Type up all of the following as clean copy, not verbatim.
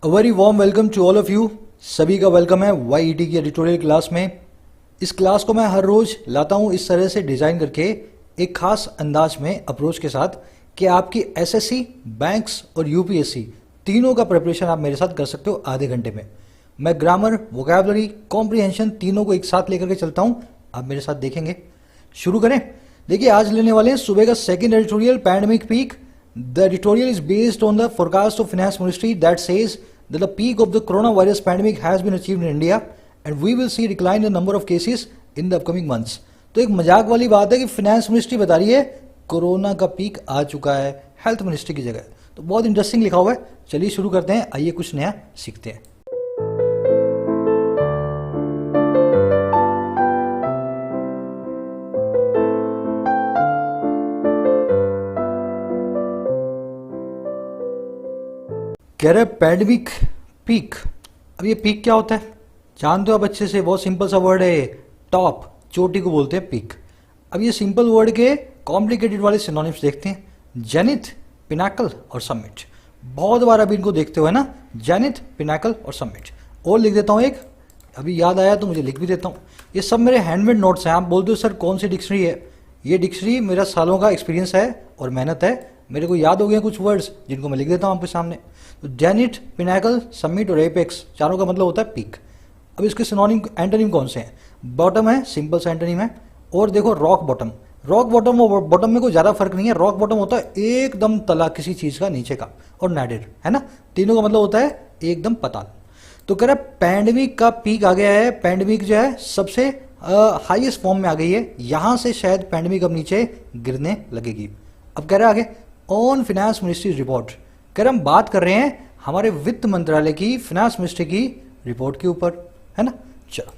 A very warm welcome to all of you. सभी का welcome है वाईईटी की एडिटोरियल क्लास में। इस क्लास को मैं हर रोज लाता हूँ इस तरह से डिजाइन करके एक खास अंदाज में अप्रोच के साथ कि आपकी एसएससी, बैंक्स और यूपीएससी तीनों का प्रिपरेशन आप मेरे साथ कर सकते हो आधे घंटे में। मैं ग्रामर, वोकैबुलरी, कॉम्प्रिहेंशन तीनों को एक साथ लेकर के चलता हूँ, आप मेरे साथ देखेंगे। शुरू करें। देखिए आज लेने वाले हैं सुबह का second editorial, pandemic peak. The editorial is based on the forecast of finance ministry that says that the peak of the coronavirus pandemic has been achieved in India and we will see decline in the number of cases in the upcoming months। तो एक मजाक वाली बात है कि finance ministry बता रही है कोरोना का पीक आ चुका है हेल्थ मिनिस्ट्री की जगह। तो बहुत इंटरेस्टिंग लिखा हुआ है। चलिए शुरू करते हैं, आइए कुछ नया सीखते हैं। कह रहे पैंडेमिक पीक। अब ये पीक क्या होता है जानते हो आप अच्छे से, बहुत सिंपल सा वर्ड है। टॉप, चोटी को बोलते हैं पीक। अब ये सिंपल वर्ड के कॉम्प्लिकेटेड वाले सिनोनिम्स देखते हैं, जेनिथ, पिनाकल और समिट। बहुत बार अभी इनको देखते हुए ना, जेनिथ, पिनाकल और समिट। और लिख देता हूँ एक, अभी याद आया तो मुझे लिख भी देता हूँ। ये सब मेरे हैंडमेड नोट्स हैं। आप बोलते हो सर कौन सी डिक्शनरी है? ये डिक्शनरी मेरा सालों का एक्सपीरियंस है और मेहनत है। मेरे को याद हो गए कुछ वर्ड्स जिनको मैं लिख देता हूँ आपके सामने। तो जेनिथ, पिनाकल, समिट और एपेक्स चारों का मतलब होता है पीक। अब इसके सिनोनिम, एंटोनिम कौन से हैं? बॉटम है, सिंपल सा एंटोनिम है। और देखो रॉक बॉटम। रॉक बॉटम और बॉटम में कोई ज़्यादा फर्क नहीं है। रॉक बॉटम होता है एकदम तला किसी चीज़ का नीचे का, और नैडिर है ना, तीनों का मतलब होता है एकदम पताल। तो कह रहा है पैंडेमिक का पीक आ गया है। पैंडेमिक जो है सबसे हाईएस्ट फॉर्म में आ गई है। यहाँ से शायद पैंडेमिक अब नीचे गिरने लगेगी। अब कह रहा है आगे, ऑन फाइनेंस मिनिस्ट्री रिपोर्ट। कह रहे हम बात कर रहे हैं हमारे वित्त मंत्रालय की, फाइनेंस मिनिस्ट्री की रिपोर्ट के ऊपर, है ना। चलो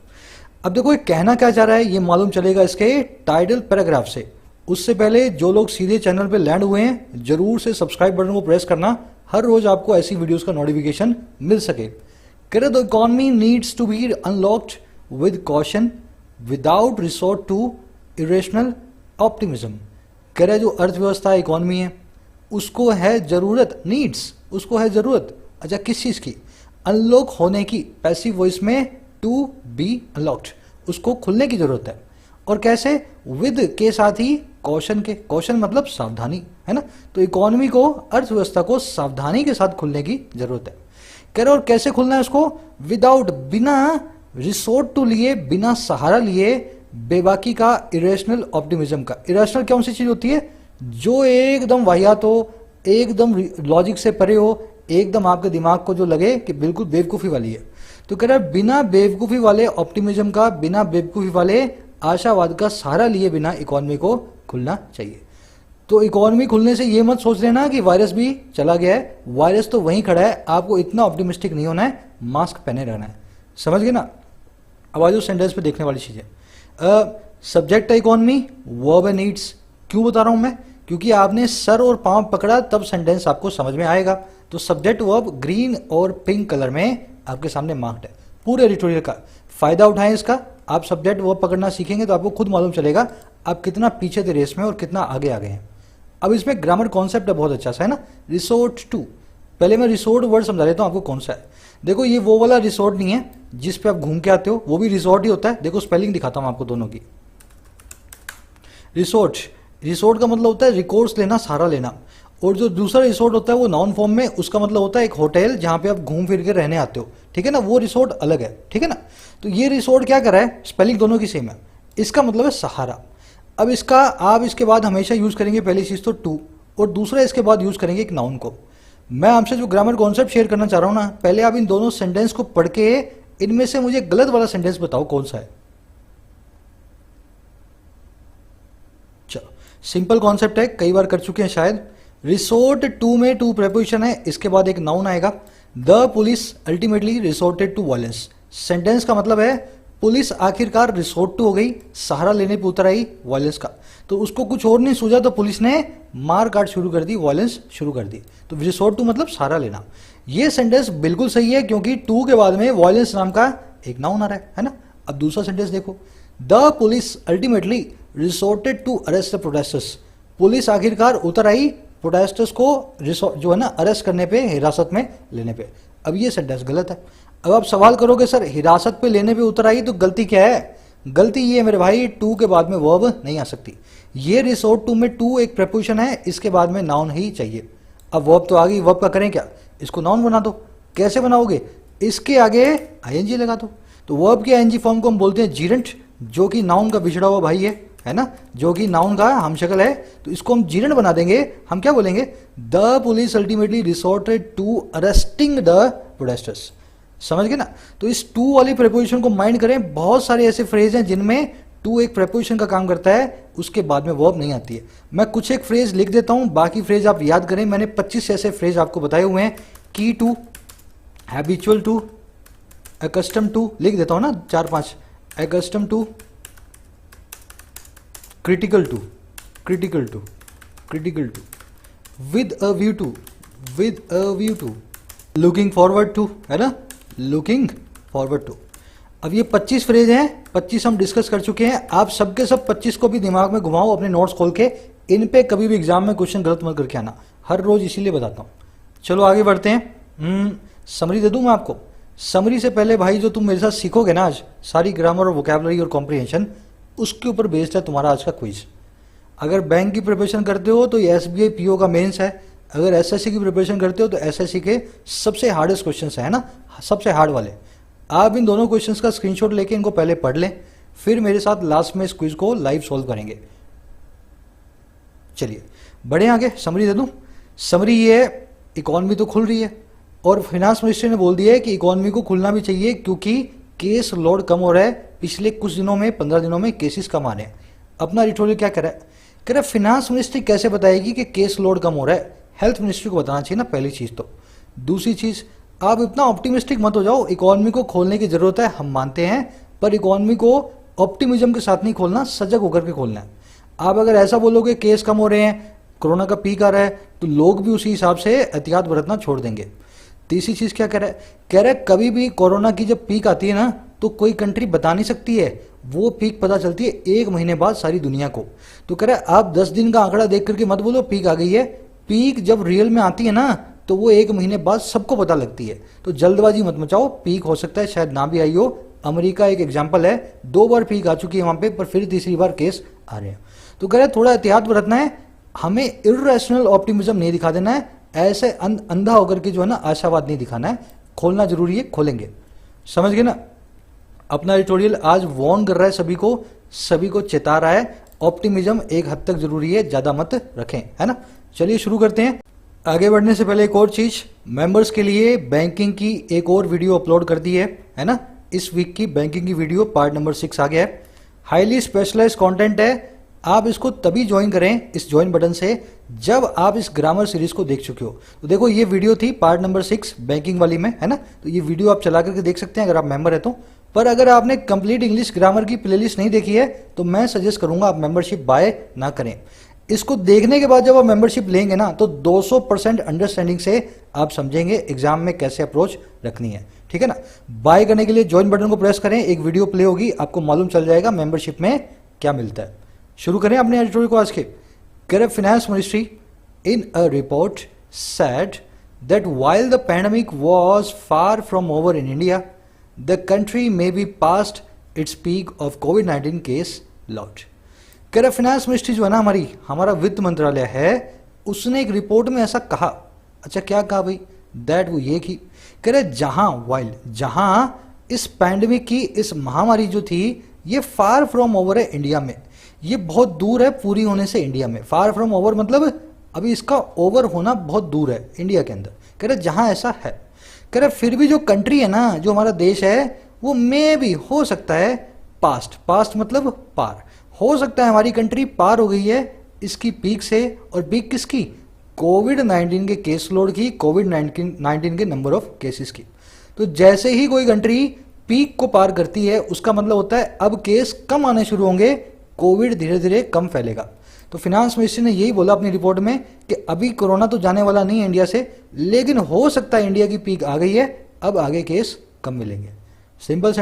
अब देखो ये कहना क्या चाह रहा है ये मालूम चलेगा इसके टाइटल पैराग्राफ से। उससे पहले जो लोग सीधे चैनल पे लैंड हुए हैं जरूर से सब्सक्राइब बटन को प्रेस करना, हर रोज आपको ऐसी वीडियोस का नोटिफिकेशन मिल सके। कह रहे the economy needs to be unlocked with caution without resort to irrational optimism. कह रहे जो अर्थव्यवस्था इकोनॉमी है उसको है जरूरत, नीड्स, उसको है जरूरत। अच्छा किस चीज की? अनलॉक होने की, पैसिव वॉइस में टू बी अनलॉक्ड, उसको खुलने की जरूरत है। और कैसे? विद के साथ ही कॉशन के, कॉशन मतलब सावधानी, है ना। तो इकोनॉमी को, अर्थव्यवस्था को सावधानी के साथ खुलने की जरूरत है। कह रहे और कैसे खुलना है उसको? विदाउट, बिना रिसोर्ट टू लिए, बिना सहारा लिए, बेबाकी का, इरेशनल ऑप्टिमिज्म का। इरेशनल कौन सी चीज होती है? जो एकदम वाहियात हो, एकदम लॉजिक से परे हो, एकदम आपके दिमाग को जो लगे कि बिल्कुल बेवकूफ़ी वाली है। तो कह रहा है बिना बेवकूफ़ी वाले ऑप्टिमिज्म का, बिना बेवकूफ़ी वाले आशावाद का सहारा लिए बिना इकोनॉमी को खुलना चाहिए। तो इकोनॉमी खुलने से ये मत सोच लेना कि वायरस भी चला गया है। वायरस तो वहीं खड़ा है, आपको इतना ऑप्टिमिस्टिक नहीं होना है, मास्क पहने रहना है। समझ गए ना। अब आज उस सेंटेंस पे देखने वाली चीज़ है। सब्जेक्ट है इकोनॉमी, वर्ब है नीड्स। क्यों बता रहा हूं मैं? क्योंकि आपने सर और पांव पकड़ा तब सेंटेंस आपको समझ में आएगा। तो सब्जेक्ट वर्ब ग्रीन और पिंक कलर में आपके सामने मार्क्ड है। पूरे एडिटोरियल का फायदा उठाएं इसका। आप सब्जेक्ट वर्ब पकड़ना सीखेंगे तो आपको खुद मालूम चलेगा आप कितना पीछे थे रेस में और कितना आगे आ गए हैं। अब इसमें ग्रामर कॉन्सेप्ट है बहुत अच्छा सा, है ना। रिसोर्ट टू, पहले मैं रिसोर्ट वर्ड समझा देता हूँ आपको कौन सा है। देखो ये वो वाला रिसोर्ट नहीं है जिस पे आप घूम के आते हो, वो भी रिसोर्ट ही होता है। देखो स्पेलिंग दिखाता हूँ आपको दोनों की। रिसोर्ट, रिसोर्ट का मतलब होता है रिकोर्स लेना, सहारा लेना। और जो दूसरा रिसोर्ट होता है वो नाउन फॉर्म में, उसका मतलब होता है एक होटल जहां पे आप घूम फिर के रहने आते हो, ठीक है ना। वो रिसोर्ट अलग है, ठीक है ना। तो ये रिसोर्ट क्या कर रहा है? स्पेलिंग दोनों की सेम है। इसका मतलब है सहारा। अब इसका आप इसके बाद हमेशा यूज करेंगे पहली चीज तो टू, और दूसरा इसके बाद यूज करेंगे एक नाउन को। मैं आपसे जो ग्रामर कॉन्सेप्ट शेयर करना चाह रहा हूं ना, पहले आप इन दोनों सेंटेंस को पढ़ के इनमें से मुझे गलत वाला सेंटेंस बताओ कौन सा है। सिंपल कॉन्सेप्ट है, कई बार कर चुके हैं शायद। रिसोर्ट टू में टू प्रेपोजिशन है, इसके बाद एक नाउन आएगा। The police ultimately resorted to violence. Sentence का मतलब है पुलिस आखिरकार रिसोर्ट टू हो गई, सहारा लेने पर उतर आई वायलेंस का। तो उसको कुछ और नहीं सूझा तो पुलिस ने मार काट शुरू कर दी, वायलेंस शुरू कर दी। तो रिसोर्ट टू मतलब सहारा लेना। ये सेंटेंस बिल्कुल सही है क्योंकि टू के बाद में वायलेंस नाम का एक नाउन आ रहा है ना। अब दूसरा सेंटेंस देखो, the police ultimately resorted to arrest the protesters. Police आखिरकार उतर आई प्रोटेस्टर्स को जो है ना अरेस्ट करने पे, हिरासत में लेने पे। अब ये सेंटेंस गलत है। अब आप सवाल करोगे सर हिरासत पे लेने पे उतर आई तो गलती क्या है? गलती ये है मेरे भाई, टू के बाद में वर्ब नहीं आ सकती। ये रिसोर्ट टू में टू एक प्रपोजिशन है, इसके बाद में नाउन ही चाहिए। अब वर्ब तो आ गई, वर्ब का करें क्या? इसको नाउन बना दो। कैसे बनाओगे? इसके आगे आईएनजी लगा दो। तो वर्ब के आईएनजी फॉर्म को हम बोलते हैं जीरेंट, जो कि नाउन का बिछड़ा हुआ भाई है ना, जो कि नाउन का हमशक्ल है। तो इसको हम जीरेंट बना देंगे। हम क्या बोलेंगे? The police ultimately resorted to arresting the protesters. समझ गए ना? तो इस टू वाली प्रेपोजिशन को माइंड करें। बहुत सारे ऐसे फ्रेज हैं जिनमें टू एक प्रेपोजिशन का काम करता है, उसके बाद में वर्ब नहीं आती है। मैं कुछ एक फ्रेज लिख देता हूं, बाकी फ्रेज आप याद करें। मैंने 25 ऐसे फ्रेज आपको बताए हुए हैं। Key to, habitual to, accustom to, लिख देता हूं ना 4-5। Accustom to, critical to, critical to, critical to, with a view to, with a view to, looking forward to, है ना, लुकिंग फॉरवर्ड टू। अब ये 25 फ्रेज हैं, 25 हम डिस्कस कर चुके हैं। आप सबके सब 25 को भी दिमाग में घुमाओ अपने नोट्स खोल के। इन पे कभी भी एग्जाम में क्वेश्चन गलत मत करके आना, हर रोज इसीलिए बताता हूँ। चलो आगे बढ़ते हैं। समरी दे दूं मैं आपको? समरी से पहले भाई जो तुम मेरे साथ सीखोगे ना आज, सारी ग्रामर और वोकैबुलरी और कॉम्प्रिहेंशन, उसके ऊपर बेस्ड है तुम्हारा आज का क्विज। अगर बैंक की प्रिपरेशन करते हो तो ये एसबीआई पीओ का मेंस है। अगर एसएससी की प्रिपरेशन करते हो तो एसएससी के सबसे हार्डेस्ट क्वेश्चंस है ना, सबसे हार्ड वाले। आप इन दोनों क्वेश्चंस का स्क्रीनशॉट लेके इनको पहले पढ़ लें, फिर मेरे साथ लास्ट में इस क्विज को लाइव सॉल्व करेंगे। चलिए बढ़े आगे। समरी दे दूं? समरी ये है, इकॉनमी तो खुल रही है और फाइनेंस मिनिस्ट्री ने बोल दिया है कि इकॉनमी को खुलना भी चाहिए क्योंकि केस लोड कम हो रहा है। पिछले कुछ दिनों में, 15 दिनों में केसेस कम आ रहे हैं। अपना एडिटोरियल क्या कह रहा है? कह रहा है फाइनेंस मिनिस्ट्री कैसे बताएगी कि केस लोड कम हो रहा है? हेल्थ मिनिस्ट्री को बताना चाहिए ना, पहली चीज तो। दूसरी चीज, आप इतना ऑप्टिमिस्टिक मत हो जाओ। इकोनॉमी को खोलने की जरूरत है, हम मानते हैं, पर इकोनॉमी को ऑप्टिमिज्म के साथ नहीं खोलना, सजग होकर के खोलना है। आप अगर ऐसा बोलोगे केस कम हो रहे हैं, कोरोना का पीक आ रहा है, तो लोग भी उसी हिसाब से एहतियात बरतना छोड़ देंगे। तीसरी चीज क्या कह रहा है? कह रहा है कभी भी कोरोना की जब पीक आती है ना, तो कोई कंट्री बता नहीं सकती है, वो पीक पता चलती है 1 महीने बाद सारी दुनिया को। तो कह रहा है आप 10 दिन का आंकड़ा देख करके मत बोलो पीक आ गई है। पीक जब रियल में आती है ना, तो वो 1 महीने बाद सबको पता लगती है। तो जल्दबाजी मत मचाओ, पीक हो सकता है शायद ना भी आई हो। अमेरिका एक एग्जाम्पल है, 2 बार पीक आ चुकी है वहां पे, पर फिर तीसरी बार केस आ रहे हैं। तो कह रहे थोड़ा एहतियात बरतना है, हमें इर्रेशनल ऑप्टिमिज्म नहीं दिखा देना है, ऐसे अंधा होकर के जो है ना आशावाद नहीं दिखाना है। खोलना जरूरी है, खोलेंगे। समझ गए ना? अपना एडिटोरियल आज वार्न कर रहा है सभी को चेता रहा है, ऑप्टिमिज्म एक हद तक जरूरी है, ज्यादा मत रखें, है ना। चलिए शुरू करते हैं। आगे बढ़ने से पहले एक और चीज, मेंबर्स के लिए बैंकिंग की एक और वीडियो अपलोड कर दी है ना। इस वीक की बैंकिंग की वीडियो पार्ट नंबर 6 आ गया है। हाईली स्पेशलाइज्ड कंटेंट है। आप इसको तभी ज्वाइन करें इस ज्वाइन बटन से जब आप इस ग्रामर सीरीज को देख चुके हो। तो देखो ये वीडियो थी पार्ट नंबर 6 बैंकिंग वाली में, है ना। तो ये वीडियो आप चला करके देख सकते हैं अगर आप मेंबर है तो। पर अगर आपने कंप्लीट इंग्लिश ग्रामर की प्लेलिस्ट नहीं देखी है तो मैं सजेस्ट करूंगा आप मेंबरशिप बाय ना करें। इसको देखने के बाद जब आप मेंबरशिप लेंगे ना, तो 200% अंडरस्टैंडिंग से आप समझेंगे एग्जाम में कैसे अप्रोच रखनी है, ठीक है ना। बाय करने के लिए ज्वाइन बटन को प्रेस करें, एक वीडियो प्ले होगी, आपको मालूम चल जाएगा मेंबरशिप में क्या मिलता है। शुरू करें अपने एडिटोरियल को आज के। Corrupt finance ministry in a report said that while the pandemic was far from over in India, the country may be past its peak of COVID-19 case load. Corrupt finance ministry जो है ना हमारा वित्त मंत्रालय है, उसने एक report में ऐसा कहा। अच्छा क्या कहा भाई? दैट वो ये की कह रहे जहां इस पैंडमिक की इस महामारी जो थी ये फार फ्रॉम ओवर है इंडिया में, ये बहुत दूर है पूरी होने से इंडिया में। फार फ्रॉम ओवर मतलब अभी इसका ओवर होना बहुत दूर है इंडिया के अंदर। कह रहे जहां ऐसा है, कह रहे फिर भी जो कंट्री है ना, जो हमारा देश है, वो मे भी हो सकता है पास्ट मतलब पार, हो सकता है हमारी कंट्री पार हो गई है इसकी पीक से। और पीक किसकी? कोविड-19 के केस लोड की, कोविड-19 के नंबर ऑफ केसेस की। तो जैसे ही कोई कंट्री पीक को पार करती है, उसका मतलब होता है अब केस कम आने शुरू होंगे, कोविड धीरे धीरे कम फैलेगा। तो फाइनेंस मिनिस्ट्री ने यही बोला अपनी रिपोर्ट में कि अभी कोरोना तो जाने वाला नहीं है इंडिया से, लेकिन हो सकता है इंडिया की पीक आ गई है, अब आगे केस कम मिलेंगे। सिंपल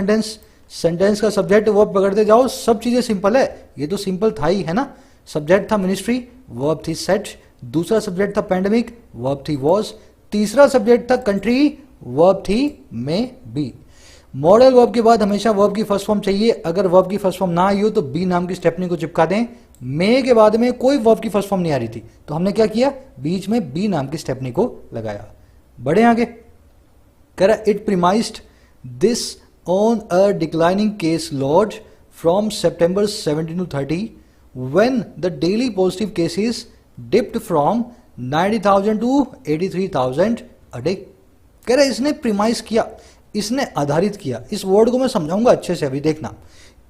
सेंटेंस का सब्जेक्ट वर्ब पकड़ते जाओ, सब चीजें सिंपल है। ये तो सिंपल था ही, है ना। सब्जेक्ट था मिनिस्ट्री, वर्ब थी सेट। दूसरा सब्जेक्ट था पैंडेमिक, वर्ब थी वॉज। तीसरा सब्जेक्ट था कंट्री, वर्ब थी मे बी। मॉडल वर्ब के बाद हमेशा वर्ब की फर्स्ट फॉर्म चाहिए। अगर वर्ब की फर्स्ट फॉर्म ना आई हो तो बी नाम की स्टेपनी को चिपका दें। मे के बाद में कोई वर्ब की फर्स्ट फॉर्म नहीं आ रही थी तो हमने क्या किया, बीच में बी नाम की स्टेपनी को लगाया। बढ़े आगे, कह रहा it premised this on a declining case loads from September 17 to 30 when the daily positive cases dipped from 90,000 to 83,000 a day। कह रहा इसने प्रीमाइज किया, इसने आधारित किया। इस वर्ड को मैं समझाऊंगा अच्छे से, अभी देखना।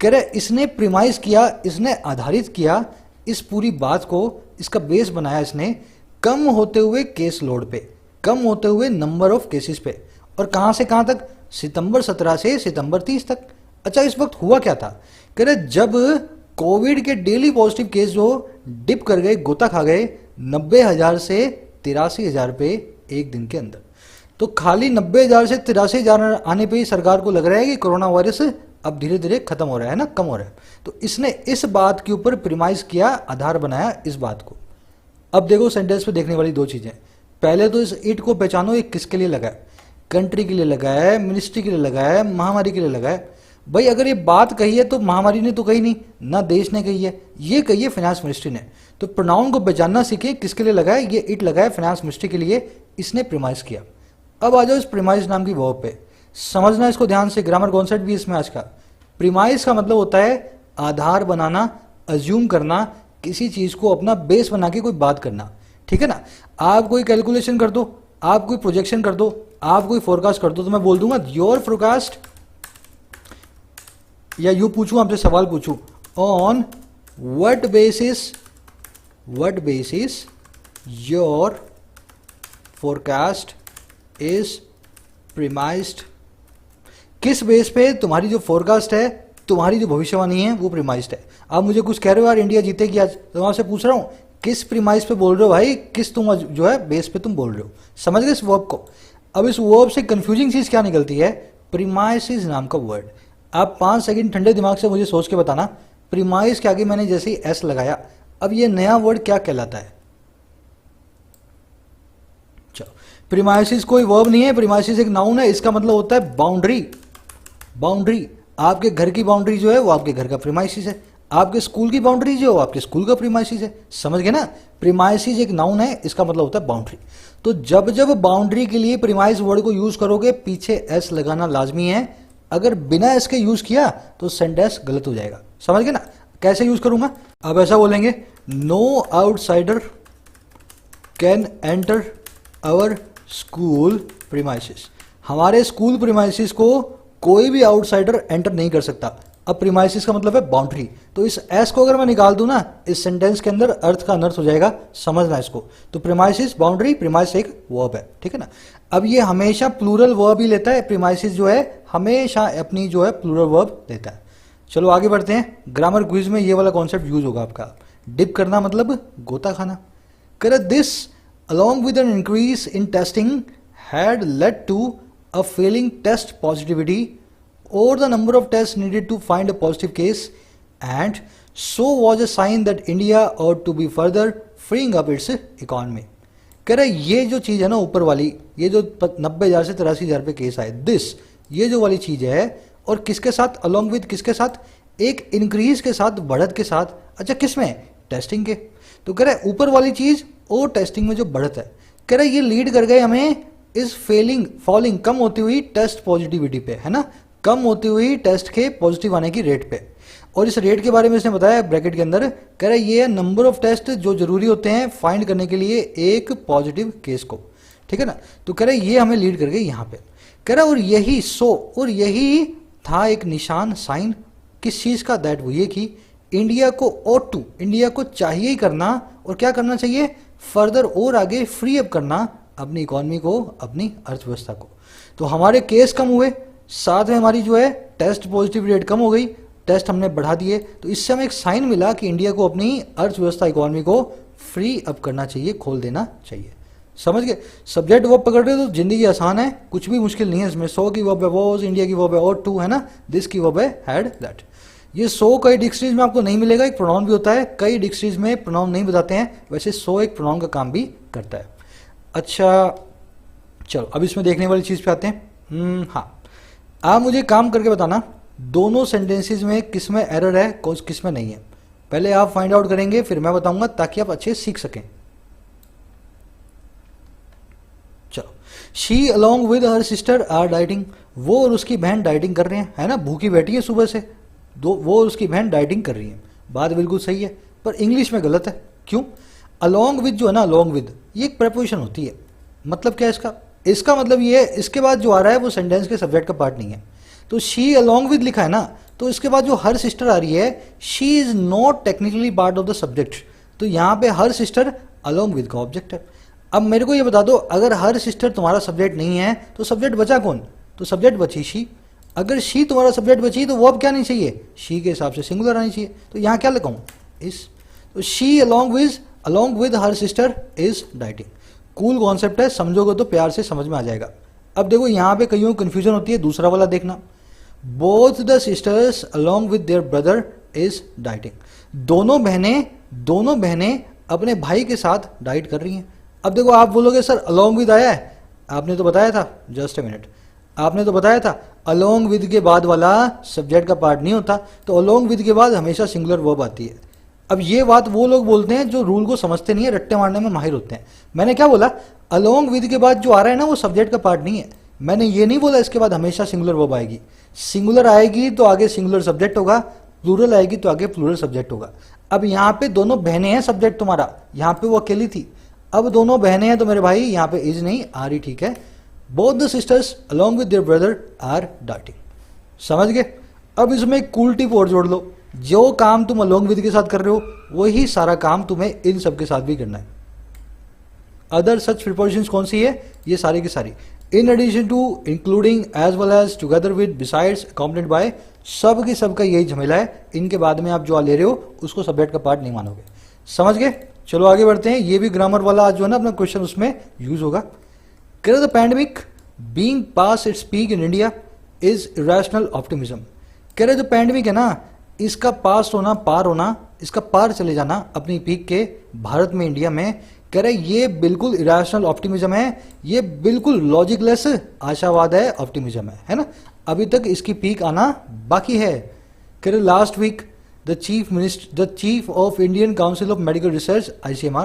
कह रहे इसने प्रीमाइज किया, इसने आधारित किया इस पूरी बात को, इसका बेस बनाया इसने कम होते हुए केस लोड पे, कम होते हुए नंबर ऑफ केसेस पे। और कहां से कहां तक, सितंबर 17 से सितंबर 30 तक। अच्छा इस वक्त हुआ क्या था, कह रहे जब कोविड के डेली पॉजिटिव केस जो डिप कर गए, गोता खा गए 90,000 से 83,000 पे एक दिन के अंदर। तो खाली 90,000 से 83,000 आने पे ही सरकार को लग रहा है कि कोरोना वायरस अब धीरे धीरे खत्म हो रहा है ना, कम हो रहा है। तो इसने इस बात के ऊपर प्रीमाइज किया, आधार बनाया इस बात को। अब देखो सेंटेंस पे देखने वाली दो चीजें। पहले तो इस इट को पहचानो, ये किसके लिए लगा है, कंट्री के लिए लगा है, मिनिस्ट्री के लिए लगा है, महामारी के लिए लगा है। भाई अगर ये बात कही है तो महामारी ने तो कही नहीं ना, देश ने कही है, ये कही है फाइनेंस मिनिस्ट्री ने। तो प्रोनाउन को पहचानना सीखे, किसके लिए लगा है, ये इट लगा है फाइनेंस मिनिस्ट्री के लिए, इसने प्रीमाइज किया। अब आ जाओ इस प्रीमाइज नाम की वर्ब पे, समझना इसको ध्यान से, ग्रामर कॉन्सेप्ट भी इसमें आज का। प्रीमाइज का मतलब होता है आधार बनाना, अज्यूम करना, किसी चीज को अपना बेस बना के कोई बात करना, ठीक है ना। आप कोई कैलकुलेशन कर दो, आप कोई प्रोजेक्शन कर दो, आप कोई फोरकास्ट कर दो, तो मैं बोल दूंगा योर फोरकास्ट, या यू पूछूं आपसे सवाल पूछूं, on what basis your forecast is premised. किस बेस पे तुम्हारी जो फोरकास्ट है, तुम्हारी जो भविष्यवाणी है वो प्रीमाइज्ड है। आप मुझे कुछ कह रहे हो यार इंडिया जीतेगी आज, तो मैं आपसे पूछ रहा हूं किस प्रीमाइज पे बोल रहे हो भाई, किस तुम जो है बेस पे तुम बोल रहे हो। समझ गए इस वर्ब को। अब इस वर्ब से कंफ्यूजिंग चीज क्या निकलती है, प्रीमाइसिस नाम का वर्ड। आप 5 सेकंड ठंडे दिमाग से मुझे सोच के बताना, प्रीमाइज के आगे मैंने जैसे ही एस लगाया, अब ये नया वर्ड क्या कहलाता है। प्रीमाइसिस कोई वर्ब नहीं है, प्रीमाइसिस एक नाउन है, इसका मतलब होता है बाउंड्री। बाउंड्री, आपके घर की बाउंड्री जो है वो आपके घर का प्रीमाइसिस है, आपके स्कूल की बाउंड्री जो है वो आपके स्कूल का प्रीमाइसिस है। समझ गए ना, प्रीमाइसिस एक नाउन है, इसका मतलब होता है बाउंड्री। तो जब जब बाउंड्री के लिए प्रीमाइस वर्ड को यूज करोगे पीछे एस लगाना लाजमी है। अगर बिना एस के यूज किया तो सेंटेंस गलत हो जाएगा। समझ गए ना, कैसे यूज करूंगा। अब ऐसा बोलेंगे, no outsider can enter our school premises. हमारे स्कूल प्रीमाइसिस को कोई भी आउटसाइडर एंटर नहीं कर सकता। अब प्रीमाइसिस का मतलब है बाउंड्री, तो इस एस को अगर मैं निकाल दूं ना, इस सेंटेंस के अंदर अर्थ का अनर्थ हो जाएगा। समझना इसको। तो प्रीमाइसिस बाउंड्री, प्रीमाइस एक वर्ब है, ठीक है ना। अब ये हमेशा प्लूरल वर्ब ही लेता है, प्रीमाइसिस जो है हमेशा अपनी जो है प्लूरल वर्ब लेता है। चलो आगे बढ़ते हैं। ग्रामर क्विज में ये वाला कॉन्सेप्ट यूज होगा आपका, डिप करना मतलब गोता खाना। कर this along with an increase in testing had led to a failing test positivity or the number of tests needed to find a positive case, and so was a sign that India ought to be further freeing up its economy। कह रहे ये जो चीज़ है ना ऊपर वाली, ये जो 90,000 से 83,000 पे केस आए, दिस ये जो वाली चीज़ है, और किसके साथ, along with किसके साथ, एक इंक्रीज के साथ, बढ़त के साथ। अच्छा किस में, टेस्टिंग के। तो कह रहे ऊपर वाली चीज़ और टेस्टिंग में जो बढ़त है, कह रहे ये लीड कर गए हमें इस फॉलिंग कम होती हुई टेस्ट पॉजिटिविटी पे, है ना, कम होती हुई टेस्ट के पॉजिटिव आने की रेट पे। और इस रेट के बारे में इसने बताया ब्रैकेट के अंदर, कह रहे ये नंबर ऑफ टेस्ट जो जरूरी होते हैं फाइंड करने के लिए एक पॉजिटिव केस को, ठीक है ना। तो कह रहे ये हमें लीड कर गए यहाँ पे। कह रहे और यही था एक निशान, साइन किस चीज का, दैट वो ये कि इंडिया को ought to, इंडिया को चाहिए ही करना, और क्या करना चाहिए, फर्दर और आगे फ्री अप करना अपनी इकोनॉमी को, अपनी अर्थव्यवस्था को। तो हमारे केस कम हुए, साथ में हमारी जो है टेस्ट पॉजिटिव रेट कम हो गई, टेस्ट हमने बढ़ा दिए। तो इससे हमें एक साइन मिला कि इंडिया को अपनी अर्थव्यवस्था, इकोनॉमी को फ्री अप करना चाहिए, खोल देना चाहिए। समझ गए। सब्जेक्ट वर्ब पकड़ रहे हो तो जिंदगी आसान है, कुछ भी मुश्किल नहीं है इसमें। सो की वर्ब है वॉज, इंडिया की वर्ब है ought to, है ना, दिस की वर्ब है हैड, दैट। ये सो कई डिक्शनरीज में आपको नहीं मिलेगा, एक प्रोनाउन भी होता है, कई डिक्शनरीज में प्रोनाउन नहीं बताते हैं, वैसे सो एक प्रोनाउन का काम भी करता है। अच्छा चलो अब इसमें देखने वाली चीज़ पे आते हैं। हाँ, आप मुझे काम करके बताना दोनों सेंटेंसेस में किस में एरर है, किस में नहीं है। पहले आप फाइंड आउट करेंगे, फिर मैं बताऊंगा, ताकि आप अच्छे सीख सकें। चलो, she along with her sister are dieting, वो और उसकी बहन डाइटिंग कर रहे हैं, है ना, भूखी बैठी है सुबह से, दो वो और उसकी बहन डाइटिंग कर रही है। बात बिल्कुल सही है, पर इंग्लिश में गलत है। क्यों? अलोंग विद जो है ना, अलोंग विद, ये एक प्रेपोजिशन होती है। मतलब क्या है इसका? इसका मतलब ये है, इसके बाद जो आ रहा है वो सेंटेंस के सब्जेक्ट का पार्ट नहीं है। तो शी अलोंग विद लिखा है ना, तो इसके बाद जो हर सिस्टर आ रही है, she is not technically part of the subject, तो यहाँ पे हर सिस्टर अलोंग विद का ऑब्जेक्ट है। अब मेरे को ये बता दो, अगर हर सिस्टर तुम्हारा सब्जेक्ट नहीं है तो सब्जेक्ट बचा कौन? तो सब्जेक्ट बची शी। अगर शी तुम्हारा सब्जेक्ट बची तो वो अब क्या नहीं चाहिए? शी के हिसाब से सिंगुलर आनी चाहिए। तो यहाँ क्या लगाऊं? इस। तो she along with her sister is dieting. Cool concept है, समझोगे तो प्यार से समझ में आ जाएगा। अब देखो यहाँ पे कईयों कंफ्यूजन होती है, दूसरा वाला देखना, both the sisters along with their brother is dieting. दोनों बहनें अपने भाई के साथ डाइट कर रही हैं। अब देखो आप बोलोगे सर अलोंग विद आया है, आपने तो बताया था, जस्ट ए मिनट, आपने तो बताया था अलोंग विद के बाद वाला सब्जेक्ट का पार्ट नहीं होता, तो अलोंग विद के बाद हमेशा सिंगुलर वर्ब आती है। अब ये बात वो लोग बोलते हैं जो रूल को समझते नहीं है, रट्टे मारने में माहिर होते हैं। मैंने क्या बोला? अलोंग विद के बाद जो आ रहा है ना, वो सब्जेक्ट का पार्ट नहीं है। मैंने ये नहीं बोला इसके बाद हमेशा सिंगुलर वर्ब आएगी। सिंगुलर आएगी तो आगे सिंगुलर सब्जेक्ट होगा, प्लूरल आएगी तो आगे प्लूरल सब्जेक्ट होगा। अब यहाँ पे दोनों बहनें हैं सब्जेक्ट तुम्हारा, यहाँ पे वो अकेली थी। अब दोनों बहनें हैं तो मेरे भाई यहाँ पे इज नहीं, आर ही ठीक है। Both the sisters along with their brother are dieting. समझ गए? अब इसमें एक कूल टिप और जोड़ लो, जो काम तुम अलोंग विद के साथ कर रहे हो वही सारा काम तुम्हें इन सब के साथ भी करना है। अदर सच प्रिपोजिशंस कौन सी है? ये सारी की सारी, in addition to, including, as well as, together with, besides, accompanied by, सब की सब का यही झमेला है। इनके बाद में आप जो ले रहे हो उसको सब्जेक्ट का पार्ट नहीं मानोगे। समझ गए? चलो आगे बढ़ते हैं। ये भी ग्रामर वाला आज जो है ना अपना क्वेश्चन उसमें यूज होगा। कह the pandemic being pass its peak in India is irrational optimism. कह रहे जो पैंडेमिक है ना, इसका पास होना, पार होना, इसका पार चले जाना अपनी पीक के भारत में, इंडिया में, कह रहे ये बिल्कुल इरेशनल ऑप्टिमिज्म है, ये बिल्कुल लॉजिकलेस आशावाद है, ऑप्टिमिज्म है ना। अभी तक इसकी पीक आना बाकी है। कह रहे last week the chief of Indian Council of Medical Research ICMR,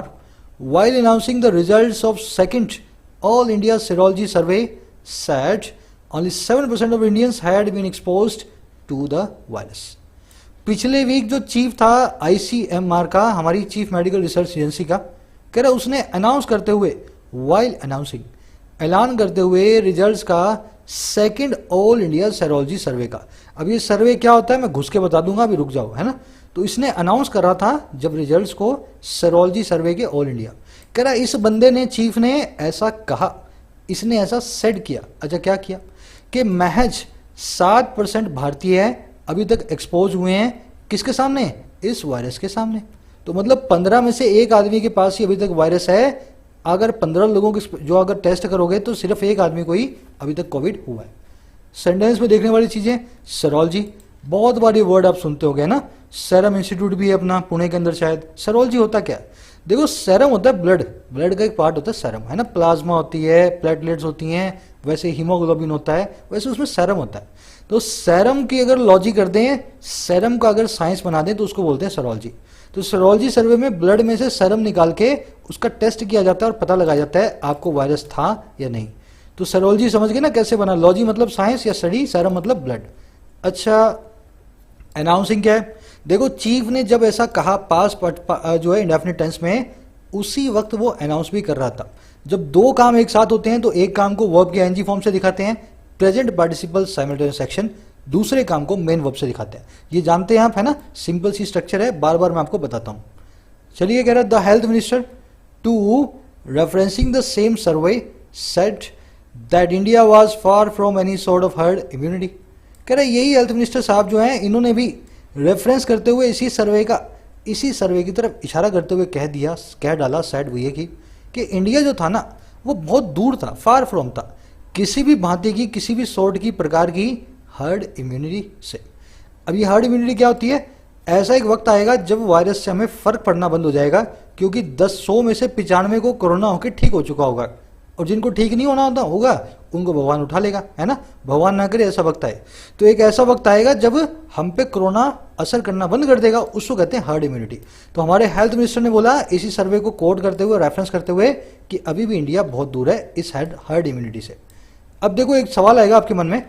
while announcing the results of second All India Serology Survey, said only 7% of Indians had been exposed to the virus. पिछले week जो chief था ICMR का, हमारी chief medical research agency का, कह रहा उसने announce करते हुए, while announcing, ऐलान करते हुए रिजल्ट्स का सेकंड ऑल इंडिया सेरोलॉजी सर्वे का। अब ये सर्वे क्या होता है मैं घुस के बता दूंगा, अभी रुक जाओ, है ना। तो इसने अनाउंस करा था जब रिजल्ट्स को सेरोलॉजी सर्वे के ऑल इंडिया। कह रहा इस बंदे ने, चीफ ने ऐसा कहा, इसने ऐसा सेड किया। अच्छा क्या किया? कि महज 7% भारतीय अभी तक एक्सपोज हुए हैं, किसके सामने? इस वायरस के सामने। तो मतलब 15 में से एक आदमी के पास ही अभी तक वायरस है। अगर 15 लोगों के जो अगर टेस्ट करोगे तो सिर्फ एक आदमी को ही अभी तक कोविड हुआ है। सेंटेंस में देखने वाली चीजें, सेरोलॉजी, बहुत बार ये वर्ड आप सुनते होगे ना। सेरम इंस्टीट्यूट भी है अपना पुणे के अंदर शायद। सेरोलॉजी होता क्या? देखो सेरम होता है ब्लड का एक पार्ट होता है सेरम, है ना। प्लाज्मा होती है, प्लेटलेट्स होती हैं, वैसे हीमोग्लोबिन होता है, वैसे उसमें सेरम होता है। तो सेरम की अगर लॉजी कर दें, सेरम का अगर साइंस बना दें तो उसको बोलते हैं सेरोलॉजी। तो सेरोलॉजी सर्वे में ब्लड में से सेरम निकाल के उसका टेस्ट किया जाता है और पता लगाया जाता है आपको वायरस था या नहीं। तो सेरोलॉजी समझ गए ना कैसे बना? लॉजी मतलब साइंस या स्टडी, सेरम मतलब ब्लड। अच्छा अनाउंसिंग क्या है? देखो चीफ ने जब ऐसा कहा पास जो है इंडेफिनिट टेंस में, उसी वक्त वो अनाउंस भी कर रहा था। जब दो काम एक साथ होते हैं तो एक काम को वर्ब के एनजी फॉर्म से दिखाते हैं, प्रेजेंट पार्टिसिपल साइमल्टेनियस एक्शन, दूसरे काम को मेन वर्ब से दिखाते हैं। ये जानते हैं आप, है ना। सिंपल सी स्ट्रक्चर है, बार बार मैं आपको बताता हूं। चलिए कह रहा है the health minister to referencing the same survey said that India was far from any sort of herd immunity. कह रहा है यही हेल्थ मिनिस्टर साहब जो हैं, इन्होंने भी रेफरेंस करते हुए इसी सर्वे की तरफ इशारा करते हुए कह डाला, सेड वो ये कि इंडिया जो था ना वो बहुत दूर था, फार फ्रॉम था किसी भी भांति की, किसी भी सॉर्ट की, प्रकार की हर्ड इम्यूनिटी से। अब ये हर्ड इम्यूनिटी क्या होती है? ऐसा एक वक्त आएगा जब वायरस से हमें फर्क पड़ना बंद हो जाएगा, क्योंकि 100 में से 95 को कोरोना होकर ठीक हो चुका होगा। और जिनको ठीक नहीं होगा उनको भगवान उठा लेगा, है ना। भगवान ना करे ऐसा वक्त आए। तो एक ऐसा वक्त आएगा जब हम पे कोरोना असर करना बंद कर देगा, उसको कहते हैं हर्ड इम्यूनिटी। तो हमारे हेल्थ मिनिस्टर ने बोला इसी सर्वे को कोट करते हुए, रेफरेंस करते हुए, कि अभी भी इंडिया बहुत दूर है इस हर्ड इम्यूनिटी से। अब देखो एक सवाल आएगा आपके मन में,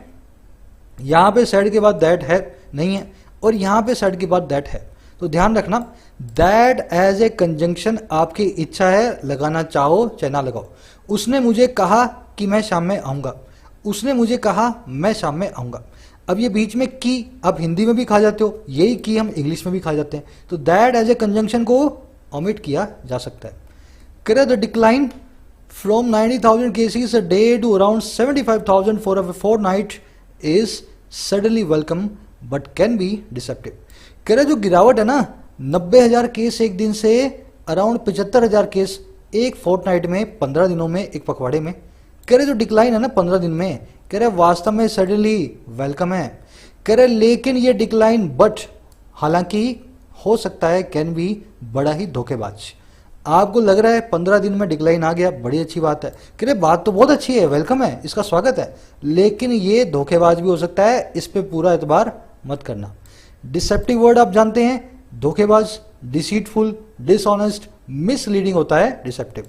यहाँ पे सेड के बाद दैट है नहीं है, और यहाँ पे सेड के बाद दैट है। तो ध्यान रखना, दैट एज ए कंजंक्शन आपकी इच्छा है, लगाना चाहो चाहे ना लगाओ। उसने मुझे कहा कि मैं शाम में आऊँगा, उसने मुझे कहा मैं शाम में आऊँगा। अब ये बीच में की आप हिंदी में भी खा जाते हो, यही की हम इंग्लिश में भी खा जाते हैं। तो दैट एज ए कंजंक्शन को ओमिट किया जा सकता है। करे the decline from 90,000 cases a day to around 75,000 for a fortnight is suddenly welcome but can be deceptive. कह रहे जो गिरावट है ना, 90,000 केस एक दिन से अराउंड 75,000 केस एक फोर्टनाइट में, 15 दिनों में, एक पखवाड़े में। कह रहे जो डिक्लाइन है ना 15 दिन में, कह रहे वास्तव में सडनली वेलकम है। कह रहे लेकिन ये डिक्लाइन बट हालांकि हो सकता है कैन बी बड़ा ही धोखेबाज। आपको लग रहा है 15 दिन में डिक्लाइन आ गया, बड़ी अच्छी बात है। कह रहे बात तो बहुत अच्छी है, वेलकम है, इसका स्वागत है, लेकिन ये धोखेबाज भी हो सकता है, इस पे पूरा एतबार मत करना। डिसेप्टिव वर्ड आप जानते हैं, धोखेबाज, डिसीटफुल, डिसऑनेस्ट, मिसलीडिंग होता है डिसेप्टिव।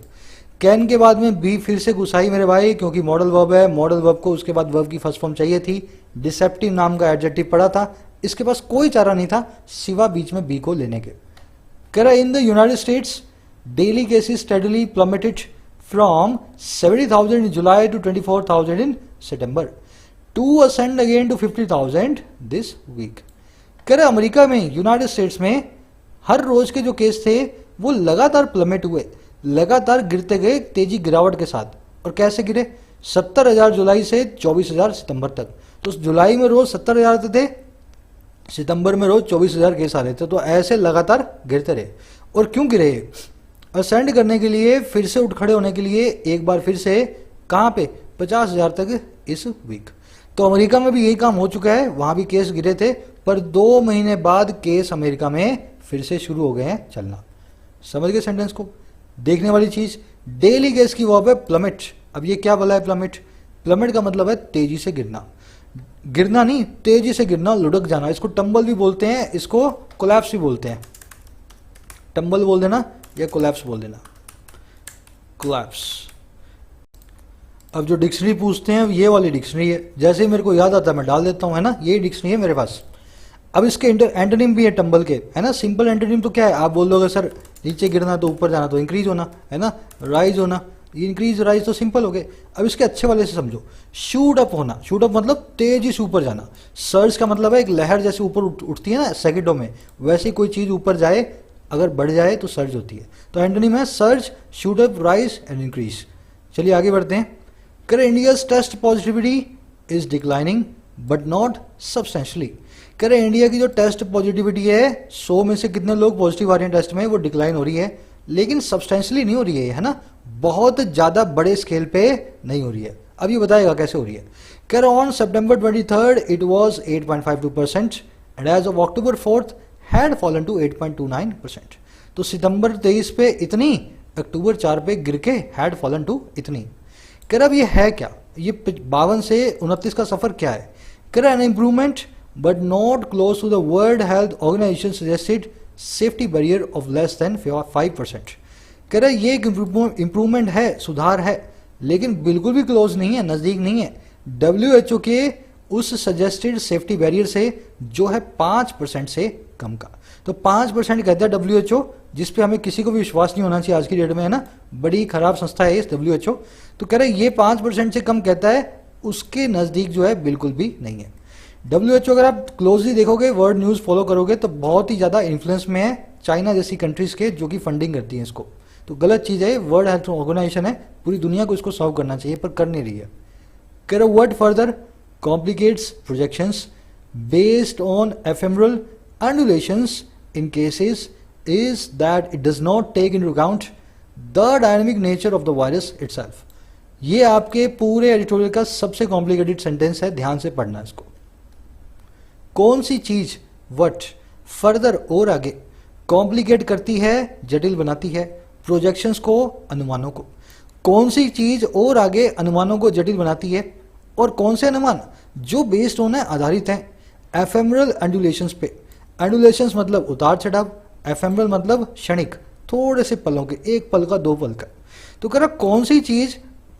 कैन के बाद में बी फिर से घुसाई मेरे भाई, क्योंकि मॉडल वर्ब है, मॉडल वर्ब को उसके बाद वर्ब की फर्स्ट फॉर्म चाहिए थी। डिसेप्टिव नाम का एडजेक्टिव पड़ा था, इसके पास कोई चारा नहीं था सिवा बीच में बी को लेने के। कह रहा in the United States daily cases steadily plummeted from 70,000 in July to 24,000 in September to ascend again to 50,000 this week। कह रहे अमेरिका में, यूनाइटेड स्टेट्स में हर रोज के जो केस थे वो लगातार प्लमेट हुए, लगातार गिरते गए तेजी गिरावट के साथ। और कैसे गिरे? 70,000 जुलाई से 24,000 सितंबर तक। तो जुलाई में रोज 70,000 थे, सितंबर में रोज 24,000 केस आ रहे थे। तो ऐसे लगातार गिरते रहे। और क्यों गिरे? असेंड करने के लिए, फिर से उठ खड़े होने के लिए एक बार फिर से कहाँ पे 50,000 तक इस वीक। तो अमेरिका में भी यही काम हो चुका है, वहां भी केस गिरे थे, पर 2 महीने बाद केस अमेरिका में फिर से शुरू हो गए हैं चलना। समझ गए सेंटेंस को? देखने वाली चीज, डेली केस की वर्ब है प्लमेट। अब ये क्या बोला है प्लमेट? प्लमेट का मतलब है तेजी से गिरना, गिरना नहीं, तेजी से गिरना, लुढ़क जाना। इसको टंबल भी बोलते हैं, इसको कोलैप्स भी बोलते हैं। टंबल बोल देना या कोलैप्स बोल देना, कोलैप्स। अब जो डिक्शनरी पूछते हैं ये वाली डिक्शनरी है, जैसे ही मेरे को याद आता है मैं डाल देता हूं, है ना। ये डिक्शनरी है मेरे पास। अब इसके एंटोनिम भी है टंबल के, है ना। सिंपल एंटोनिम तो क्या है? आप बोल दोगे सर नीचे गिरना तो ऊपर जाना, तो इंक्रीज होना, है ना, राइज होना। इंक्रीज राइज तो सिंपल हो गए। अब इसके अच्छे वाले से समझो, शूट अप होना। शूट अप मतलब तेजी से ऊपर जाना। सर्ज का मतलब है एक लहर जैसे ऊपर उठती है ना सेकंडों में, वैसे कोई चीज ऊपर जाए, अगर बढ़ जाए तो सर्ज होती है। तो एंटोनिम है surge, shoot up, rise and increase. चलिए आगे बढ़ते हैं। कर India's test positivity is declining but not substantially. कह रहे इंडिया की जो टेस्ट पॉजिटिविटी है, 100 में से कितने लोग पॉजिटिव आ रहे हैं टेस्ट में, वो डिक्लाइन हो रही है, लेकिन सब्सटेंशियली नहीं हो रही है ना, बहुत ज्यादा बड़े स्केल पे नहीं हो रही है। अब ये बताएगा कैसे हो रही है। कह रहे on September 23 it was 8.52% and as of October 4 had fallen to 8.29%। तो सितंबर 23 पे इतनी, अक्टूबर 4 पे गिर के हैड फॉलन टू इतनी। कह रहा अब ये है क्या? ये 52 से 29 का सफर क्या है? कह रहा an improvement but not close to the World Health Organization suggested safety barrier of less than 5%। कह रहा ये एक इम्प्रूवमेंट है, सुधार है, लेकिन बिल्कुल भी क्लोज नहीं है, नजदीक नहीं है WHO के उस सजेस्टेड सेफ्टी बैरियर से जो है 5% से कम का। तो 5% कहता है WHO, जिस पे हमें किसी को भी विश्वास नहीं होना चाहिए आज की डेट में, है ना। बड़ी खराब संस्था है इस WHO। तो कह रहे ये 5% से कम कहता है, उसके नजदीक जो है बिल्कुल भी नहीं है। WHO अगर आप क्लोजली देखोगे, वर्ल्ड न्यूज़ फॉलो करोगे, तो बहुत ही ज़्यादा इन्फ्लुएंस में है चाइना जैसी कंट्रीज़ के, जो कि फंडिंग करती हैं इसको। तो गलत चीज़ है, वर्ल्ड हेल्थ ऑर्गेनाइजेशन है, पूरी दुनिया को इसको सॉल्व करना चाहिए पर कर नहीं रही है। कह रहे what further complicates projections based on ephemeral undulations in cases is that it does not take into account the dynamic nature of the virus itself. ये आपके पूरे एडिटोरियल का सबसे कॉम्प्लिकेटेड सेंटेंस है, ध्यान से पढ़ना इसको। कौन सी चीज वट फर्दर और आगे कॉम्प्लिकेट करती है, जटिल बनाती है प्रोजेक्शंस को, अनुमानों को। कौन सी चीज और आगे अनुमानों को जटिल बनाती है, और कौन से अनुमान जो बेस्ड ऑन है, आधारित हैं एफेमरल एंडुलेशंस पे। एंडुलेशंस मतलब उतार चढ़ाव, एफेमरल मतलब क्षणिक, थोड़े से पलों के, एक पल का, दो पल का। तो कह रहा कौन सी चीज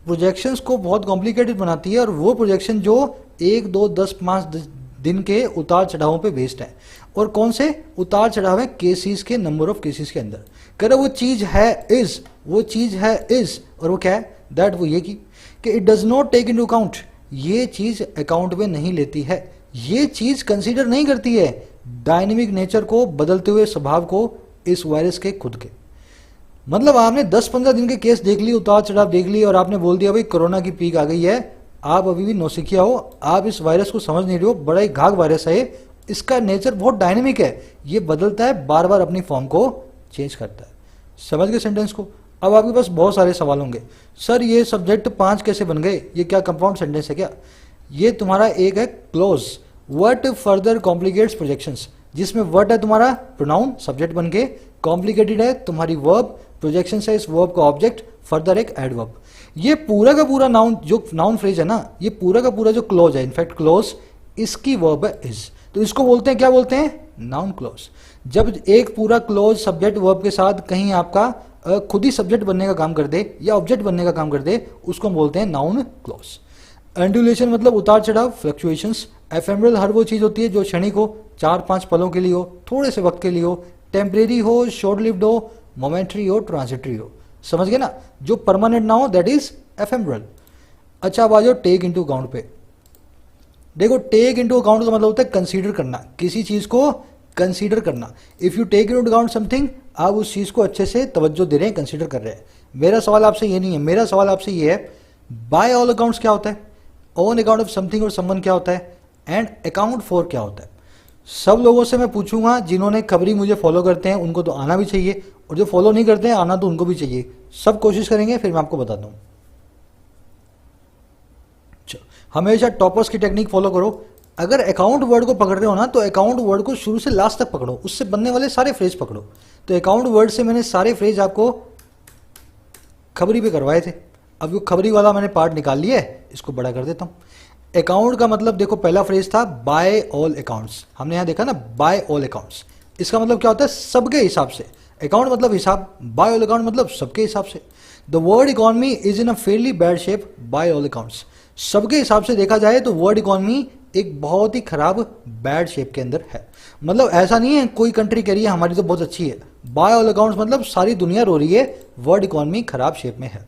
प्रोजेक्शंस को बहुत कॉम्प्लिकेटेड बनाती है, और वो प्रोजेक्शन जो 1, 2, 10, 5 दिन के उतार चढ़ावों पे बेस्ड है, और कौन से उतार चढ़ाव है केसेस के, नंबर ऑफ केसेस के अंदर। कह रहा वो चीज है इज, वो चीज है इज, और वो क्या है दैट, वो ये कि it does not take into account, ये चीज अकाउंट में नहीं लेती है, ये चीज कंसीडर नहीं करती है डायनेमिक नेचर को, बदलते हुए स्वभाव को इस वायरस के खुद के। मतलब आपने 10-15 दिन के केस देख लिए, उतार चढ़ाव देख लिए, और आपने बोल दिया भाई कोरोना की पीक आ गई है, आप अभी भी नौसिखिया हो, आप इस वायरस को समझ नहीं रहे हो, बड़ा ही घाघ वायरस है, इसका नेचर बहुत डायनेमिक है, ये बदलता है, बार बार अपनी फॉर्म को चेंज करता है। समझ गए सेंटेंस को? अब आपके पास बहुत सारे सवाल होंगे, सर ये सब्जेक्ट 5 कैसे बन गए, ये क्या कंपाउंड सेंटेंस है क्या? ये तुम्हारा एक है close, what further complicates projections, जिसमें व्हाट है तुम्हारा प्रोनाउन, सब्जेक्ट बन के, कॉम्प्लिकेटेड है तुम्हारी वर्ब, प्रोजेक्शन है इस वर्ब का ऑब्जेक्ट, फर्दर एक एडवर्ब। ये पूरा का पूरा नाउन, जो नाउन फ्रेज है ना, ये पूरा का पूरा जो क्लोज है, इनफैक्ट क्लोज, इसकी वर्ब है इज, तो इसको बोलते हैं, क्या बोलते हैं? Noun close. जब एक पूरा क्लोज सब्जेक्ट वर्ब के साथ कहीं आपका खुद ही सब्जेक्ट बनने का काम कर दे या ऑब्जेक्ट बनने का काम कर दे, उसको हम बोलते हैं नाउन क्लोज। एंडुलेशन मतलब उतार चढ़ाव, फ्लक्चुएशंस। एफेमरल हर वो चीज होती है जो क्षणिक हो, 4-5 पलों के लिए हो, थोड़े से वक्त के लिए हो, टेम्परेरी हो, शॉर्ट लिव्ड हो, मोमेंट्री हो, ट्रांजिटरी हो। समझ गए ना? जो परमानेंट ना हो दैट इज एफेमरल। अच्छा अब आ जाओ टेक इनटू अकाउंट पे। देखो टेक इनटू अकाउंट का मतलब होता है कंसीडर करना, किसी चीज को कंसीडर करना। If you take into account something, आप उस चीज को अच्छे से तवज्जो दे रहे हैं, कंसीडर कर रहे हैं। मेरा सवाल आपसे ये नहीं है, मेरा सवाल आपसे ये है, बाय ऑल अकाउंट्स क्या होता है, ऑन अकाउंट ऑफ समथिंग और समवन क्या होता है, एंड अकाउंट फॉर क्या होता है। सब लोगों से मैं पूछूंगा, जिन्होंने खबरी मुझे फॉलो करते हैं उनको तो आना भी चाहिए, और जो फॉलो नहीं करते हैं आना तो उनको भी चाहिए। सब कोशिश करेंगे, फिर मैं आपको बताता हूं। हमेशा टॉपर्स की टेक्निक फॉलो करो। अगर अकाउंट वर्ड को पकड़ रहे हो ना, तो अकाउंट वर्ड को शुरू से लास्ट तक पकड़ो, उससे बनने वाले सारे फ्रेज पकड़ो। तो अकाउंट वर्ड से मैंने सारे फ्रेज आपको खबरी पे करवाए थे। अब वो खबरी वाला मैंने पार्ट निकाल लिया है, इसको बड़ा कर देता हूं। अकाउंट का मतलब देखो, पहला फ्रेज था बाय ऑल अकाउंट्स, हमने यहां देखा ना बाय ऑल अकाउंट्स। इसका मतलब क्या होता है? सबके हिसाब से। अकाउंट मतलब हिसाब, बाय ऑल अकाउंट मतलब सबके हिसाब से। The world economy is in a fairly bad shape by all accounts. सबके हिसाब से देखा जाए तो वर्ल्ड इकोनॉमी एक बहुत ही खराब बैड शेप के अंदर है। मतलब ऐसा नहीं है कोई कंट्री कह रही है हमारी तो बहुत अच्छी है, बाय ऑल अकाउंट्स मतलब सारी दुनिया रो रही है वर्ल्ड इकोनॉमी खराब शेप में है,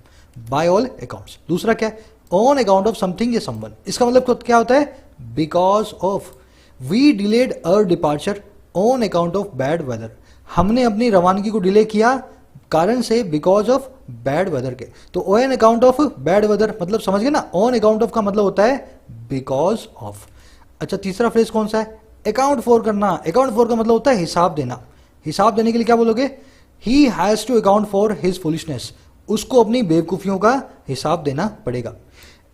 बाय ऑल अकाउंट्स। दूसरा क्या है? ऑन अकाउंट ऑफ समथिंग या समवन। इसका मतलब क्या होता है? Because of, we delayed our departure on account of bad weather. हमने अपनी रवानगी को डिले किया कारण से, बिकॉज ऑफ बैड वेदर के। तो on account of bad weather मतलब समझ गए ना, ऑन अकाउंट ऑफ का मतलब होता है बिकॉज ऑफ। अच्छा तीसरा फ्रेज कौन सा है? अकाउंट फॉर करना। अकाउंट फॉर का मतलब होता है हिसाब देना। हिसाब देने के लिए क्या बोलोगे? He has to account for his foolishness. उसको अपनी बेवकूफियों का हिसाब देना पड़ेगा।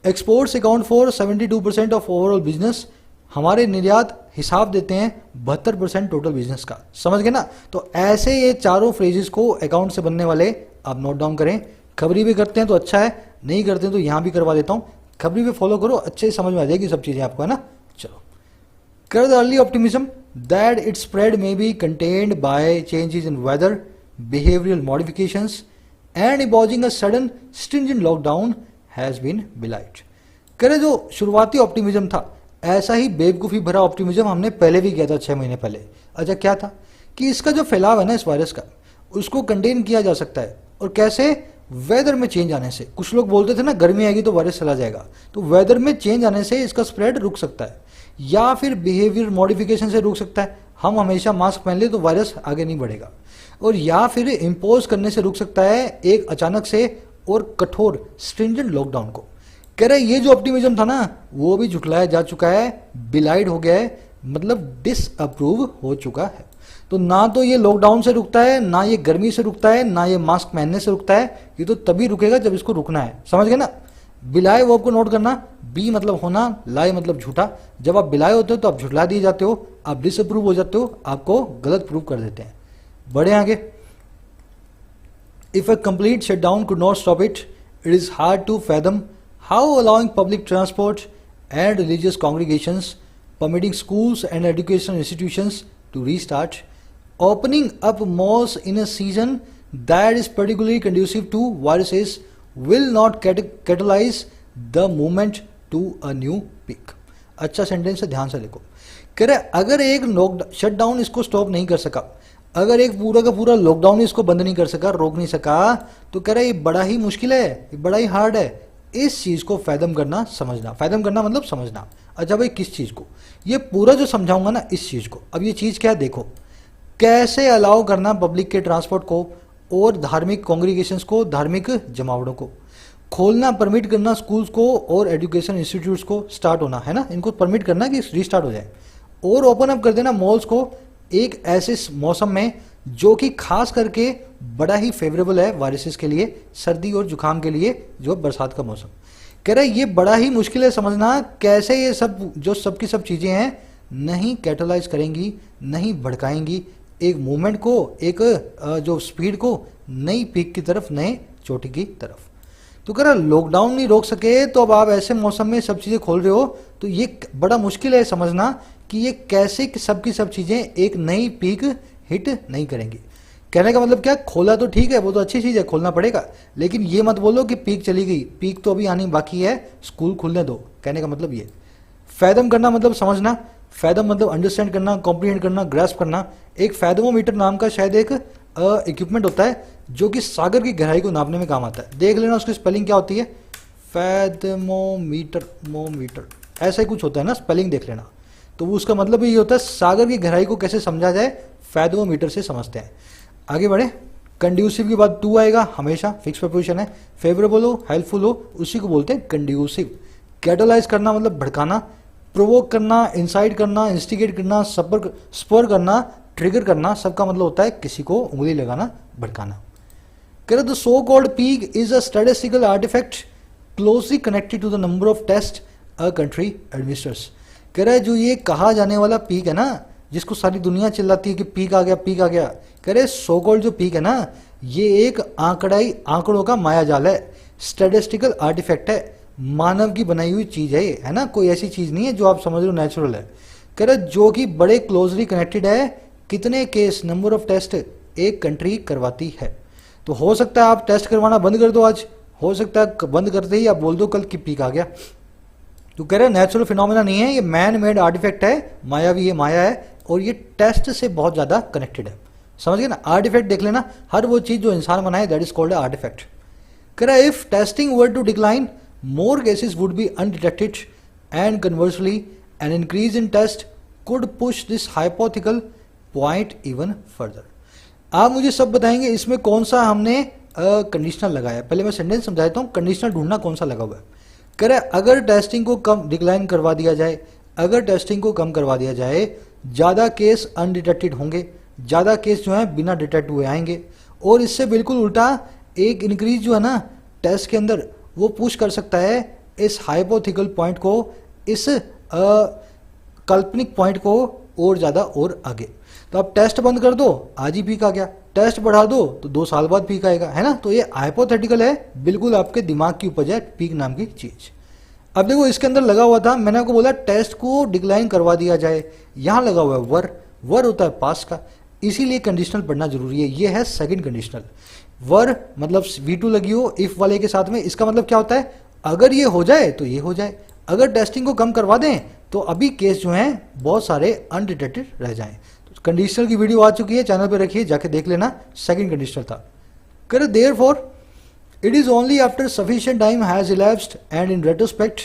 Exports account for 72% of overall business. हमारे निर्यात हिसाब देते हैं 72% टोटल बिजनेस का। समझ गए ना? तो ऐसे ये चारों फ्रेजेस को अकाउंट से बनने वाले आप नोट डाउन करें। खबरी भी करते हैं तो अच्छा है, नहीं करते हैं तो यहां भी करवा देता हूं। खबरी भी फॉलो करो, अच्छे से समझ में आ जाएगी सब चीजें आपको, है ना? चलो, कर the early optimism that it's spread may be contained by changes in weather, behavioural modifications and imposing a sudden stringent lockdown has been belied. करे जो शुरुआती ऑप्टिमिज्म था, ऐसा ही बेवकूफ़ी भरा ऑप्टिमिज्म हमने पहले भी किया था 6 महीने पहले। अच्छा क्या था? कि इसका जो फैलाव है ना इस वायरस का, उसको कंटेन किया जा सकता है। और कैसे? वेदर में चेंज आने से। कुछ लोग बोलते थे ना गर्मी आएगी तो वायरस चला जाएगा, तो वेदर में चेंज आने से इसका स्प्रेड रुक सकता है, या फिर बिहेवियर मॉडिफिकेशन से रुक सकता है। हम हमेशा मास्क पहन ले तो वायरस आगे नहीं बढ़ेगा। और या फिर इम्पोज करने से रुक सकता है एक अचानक से और कठोर स्ट्रिंजेंट लॉकडाउन को। कह रहे ये जो ऑप्टिमिज्म था ना, वो भी झुठलाया जा चुका है, बिलाइड हो गया है, मतलब डिसअप्रूव हो चुका है। तो ना तो ये लॉकडाउन से रुकता है, ना ये गर्मी से रुकता है, ना ये मास्क पहनने से रुकता है। ये तो तभी रुकेगा जब इसको रुकना है। समझ गए ना? बिलाए वर्ब को नोट करना, बी मतलब होना, लाए मतलब झूठा। जब आप बिलाए होते हो तो आप झुठला दिए जाते हो, आप डिसअप्रूव हो जाते हो, आपको गलत प्रूव कर देते हैं। बढ़े आगे। If a complete shutdown could not stop it It is hard to fathom how allowing public transport and religious congregations, permitting schools and educational institutions to restart, opening up malls in a season that is particularly conducive to viruses will not catalyze the movement to a new peak. अच्छा sentence है, ध्यान से देखो। कह रहे अगर एक shutdown इसको स्टॉप नहीं कर सका, अगर एक पूरा का पूरा लॉकडाउन इसको बंद नहीं कर सका, रोक नहीं सका, तो कह रहे ये बड़ा ही मुश्किल है, ये बड़ा ही हार्ड है इस चीज़ को फैदम करना, समझना। फैदम करना मतलब समझना। अच्छा भाई किस चीज़ को? ये पूरा जो समझाऊंगा ना इस चीज़ को। अब ये चीज़ क्या है देखो, कैसे अलाउ करना पब्लिक के ट्रांसपोर्ट को और धार्मिक कॉन्ग्रीगेशंस को, धार्मिक जमावड़ों को खोलना, परमिट करना स्कूल्स को और एजुकेशन इंस्टीट्यूट्स को स्टार्ट होना, है ना, इनको परमिट करना कि रीस्टार्ट हो जाए, और ओपन अप कर देना मॉल्स को एक ऐसे मौसम में जो कि खास करके बड़ा ही फेवरेबल है वायरसेस के लिए, सर्दी और जुकाम के लिए, जो बरसात का मौसम। कह रहे ये बड़ा ही मुश्किल है समझना कैसे ये सब जो सब की सब चीज़ें हैं नहीं कैटलाइज करेंगी, नहीं भड़काएंगी एक मूवमेंट को, एक जो स्पीड को नई पीक की तरफ, नए चोटी की तरफ। तो कह रहा लॉकडाउन नहीं रोक सके तो अब आप ऐसे मौसम में सब चीज़ें खोल रहे हो, तो ये बड़ा मुश्किल है समझना कि ये कैसे सब की सब चीज़ें एक नई पीक हिट नहीं करेंगी। कहने का मतलब क्या, खोला तो ठीक है, वो तो अच्छी चीज़ है, खोलना पड़ेगा, लेकिन ये मत बोलो कि पीक चली गई, पीक तो अभी आनी बाकी है, स्कूल खुलने दो। कहने का मतलब ये। फैदम करना मतलब समझना, फैदम मतलब अंडरस्टैंड करना, कॉम्प्रीहेंड करना, ग्रास्प करना। एक फैदमोमीटर नाम का शायद एक इक्विपमेंट होता है जो कि सागर की गहराई को नापने में काम आता है। देख लेना उसकी स्पेलिंग क्या होती है, फैदमोमीटर, मोमीटर, ऐसा ही कुछ होता है ना, स्पेलिंग देख लेना। तो उसका मतलब ये होता है सागर की गहराई को कैसे समझा जाए, फैदमोमीटर से समझते हैं। आगे बढ़े। कंड्यूसिव के बाद टू आएगा, हमेशा फिक्स प्रपोजिशन है। फेवरेबल हो, हेल्पफुल हो, उसी को बोलते हैं कंड्यूसिव। कैटलाइज करना मतलब भड़काना, प्रोवोक करना, इंसाइट करना, इंस्टिगेट करना, स्पर करना, ट्रिगर करना, सबका मतलब होता है किसी को उंगली लगाना, भड़काना। कह रहे the so called peak is a statistical artefact closely connected to the number of test a country administers. कह रहा है जो ये कहा जाने वाला पीक है ना, जिसको सारी दुनिया चिल्लाती है कि पीक आ गया, पीक आ गया, कह रहे सो कॉल्ड जो पीक है ना, ये एक आंकड़ों का मायाजाल है, स्टैटिस्टिकल आर्टिफैक्ट है, मानव की बनाई हुई चीज है ये, है ना, कोई ऐसी चीज नहीं है जो आप समझ लो नेचुरल है। कह रहे जो कि बड़े क्लोजली कनेक्टेड है, कितने केस, नंबर ऑफ टेस्ट एक कंट्री करवाती है। तो हो सकता है आप टेस्ट करवाना बंद कर दो आज, हो सकता है बंद करते ही आप बोल दो कल की पीक आ गया। तो कह रहे नेचुरल फिनोमेना नहीं है, ये मैन मेड आर्टिफैक्ट है, मायावी ये माया है, और ये टेस्ट से बहुत ज़्यादा कनेक्टेड है। समझ गए ना, आर्टिफैक्ट देख लेना, हर वो चीज़ जो इंसान बनाए दैट इज कॉल्ड आर्टिफैक्ट। कह रहा if testing were to decline, more cases would be undetected and conversely an increase in test could push this hypothetical point even further. आप मुझे सब बताएंगे इसमें कौन सा हमने कंडीशनल लगाया। पहले मैं सेंटेंस समझाता हूँ, कंडीशनल ढूंढना कौन सा लगा हुआ है। कह रहे अगर टेस्टिंग को कम डिक्लाइन करवा दिया जाए, अगर टेस्टिंग को कम करवा दिया जाए, ज़्यादा केस अनडिटेक्टेड होंगे, ज़्यादा केस जो है बिना डिटेक्ट हुए आएंगे, और इससे बिल्कुल उल्टा एक इंक्रीज जो है ना टेस्ट के अंदर, वो पुश कर सकता है इस हाइपोथेटिकल पॉइंट को, इस काल्पनिक पॉइंट को और ज़्यादा और आगे। तो आप टेस्ट बंद कर दो, आज ही पीक आ गया, टेस्ट बढ़ा दो तो 2 साल बाद पीक आएगा, है ना। तो ये हाइपोथेटिकल है, बिल्कुल आपके दिमाग की उपज है पीक नाम की चीज़। अब देखो इसके अंदर लगा हुआ था, मैंने आपको बोला टेस्ट को डिक्लाइन करवा दिया जाए, यहाँ लगा हुआ है वर, वर होता है पास का, इसीलिए कंडीशनल पढ़ना जरूरी है। ये है सेकंड कंडीशनल। वर मतलब V2 लगी हो इफ वाले के साथ में, इसका मतलब क्या होता है, अगर ये हो जाए तो ये हो जाए, अगर टेस्टिंग को कम करवा दें तो अभी केस जो हैं बहुत सारे अनडिटेक्टेड रह जाएं। तो कंडीशनल की वीडियो आ चुकी है, चैनल पे रखिए, जाके देख लेना, सेकंड कंडीशनल था। कर therefore it is only after sufficient time has elapsed and in retrospect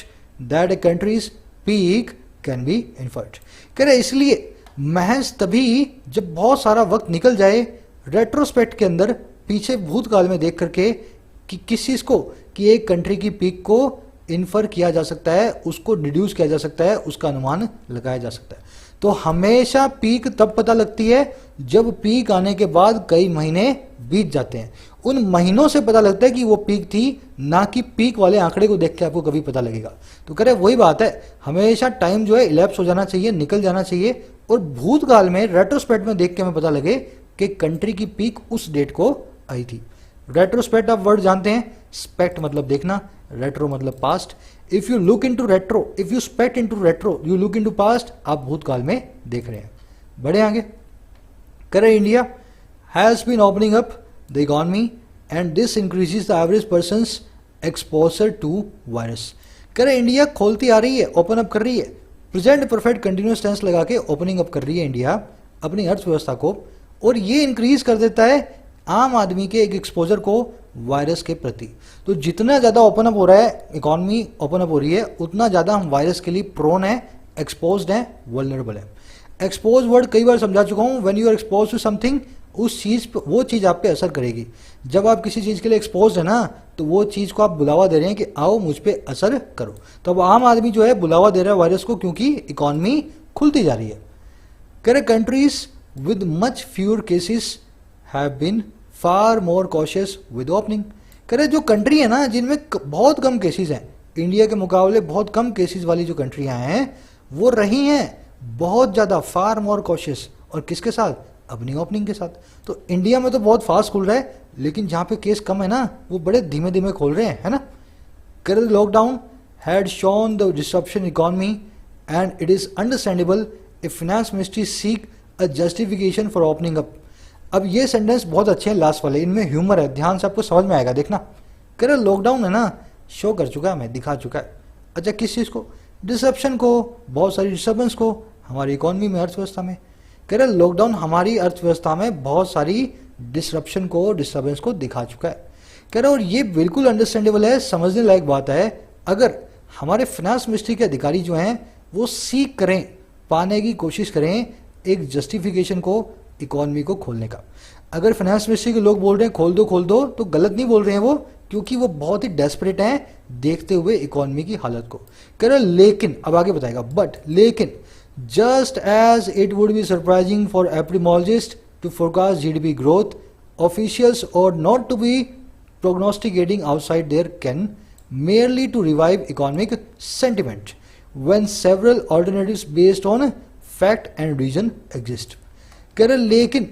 that a country's peak can be inferred। कह रहे इसलिए महज तभी जब बहुत सारा वक्त निकल जाए रेट्रोस्पेक्ट के अंदर, पीछे भूतकाल में देख करके, कि किस चीज़ को, कि एक कंट्री की पीक को इन्फर किया जा सकता है, उसको डिड्यूस किया जा सकता है, उसका अनुमान लगाया जा सकता है। तो हमेशा पीक तब पता लगती है जब पीक आने के बाद कई महीने बीत जाते हैं, उन महीनों से पता लगता है कि वो पीक थी, ना कि पीक वाले आंकड़े को देख के आपको कभी पता लगेगा। तो कह रहे वही बात है, हमेशा टाइम जो है इलैप्स हो जाना चाहिए, निकल जाना चाहिए, और भूतकाल में रेट्रोस्पेक्ट में देख के हमें पता लगे कि कंट्री की पीक उस डेट को आई थी। रेट्रोस्पेक्ट आप वर्ड जानते हैं, स्पेक्ट मतलब देखना, रेट्रो मतलब past. If you look into retro, if you expect into retro, you look into past, आप भूतकाल में देख रहे हैं। बढ़े आगे, करे India has been opening up the economy and this increases the average person's exposure to virus. करे इंडिया खोलती आ रही है, ओपन अप कर रही है, प्रेजेंट परफेक्ट कंटिन्यूअस टेंस लगा के ओपनिंग अप कर रही है इंडिया अपनी अर्थव्यवस्था को, और ये इंक्रीज कर देता है आम आदमी के एक एक्सपोजर को वायरस के प्रति। तो जितना ज़्यादा ओपन अप हो रहा है, इकोनॉमी ओपन अप हो रही है, उतना ज़्यादा हम वायरस के लिए प्रोन है, एक्सपोज्ड है, वल्नरेबल है। एक्सपोज वर्ड कई बार समझा चुका हूँ। When you are expose to something, उस चीज़ पे, वो चीज़ आप पे असर करेगी। जब आप किसी चीज़ के लिए एक्सपोज है ना, तो वो चीज़ को आप बुलावा दे रहे हैं कि आओ मुझ पे असर करो। तो अब आम आदमी जो है बुलावा दे रहा है वायरस को, क्योंकि इकोनॉमी खुलती जा रही है। करे countries with much fewer cases have been far more cautious with opening. करे जो कंट्री है ना जिनमें बहुत कम केसेस हैं, इंडिया के मुकाबले बहुत कम केसेस वाली जो कंट्रियां हैं, वो रही हैं बहुत ज़्यादा फार मोर कॉशियस। और किसके साथ? अपनी ओपनिंग के साथ। तो इंडिया में तो बहुत फास्ट खुल रहा है, लेकिन जहाँ पे केस कम है ना, वो बड़े धीमे धीमे खोल रहे हैं, है ना। करे lockdown had shown the disruption economy and it is understandable if finance ministry seek a justification for opening up. अब ये सेंटेंस बहुत अच्छे हैं लास्ट वाले, इनमें ह्यूमर है, ध्यान से आपको समझ में आएगा, देखना। करे लॉकडाउन है ना, शो कर चुका है, हमें दिखा चुका है। अच्छा, किस चीज़ को? डिसरप्शन को, बहुत सारी डिस्टर्बेंस को हमारी इकोनॉमी में, अर्थव्यवस्था में। कह रहे लॉकडाउन हमारी अर्थव्यवस्था में बहुत सारी डिसरप्शन को, डिस्टर्बेंस को दिखा चुका है। कह रहे और ये बिल्कुल अंडरस्टैंडेबल है, समझने लायक बात है। अगर हमारे फाइनेंस मिनिस्ट्री के अधिकारी जो हैं वो सीख करें, पाने की कोशिश करें एक जस्टिफिकेशन को इकोनॉमी को खोलने का। अगर फाइनेंस मिनिस्ट्री के लोग बोल रहे हैं खोल दो, तो गलत नहीं बोल रहे हैं वो, क्योंकि वो बहुत ही डेस्परेट हैं देखते हुए इकोनॉमी की हालत को। कह रहे लेकिन, अब आगे बताएगा, बट लेकिन just as it would be surprising for epidemiologists to forecast GDP growth, officials ought not to be prognosticating outside their ken merely to revive economic sentiment when several alternatives based on fact and reason exist. कह रहे लेकिन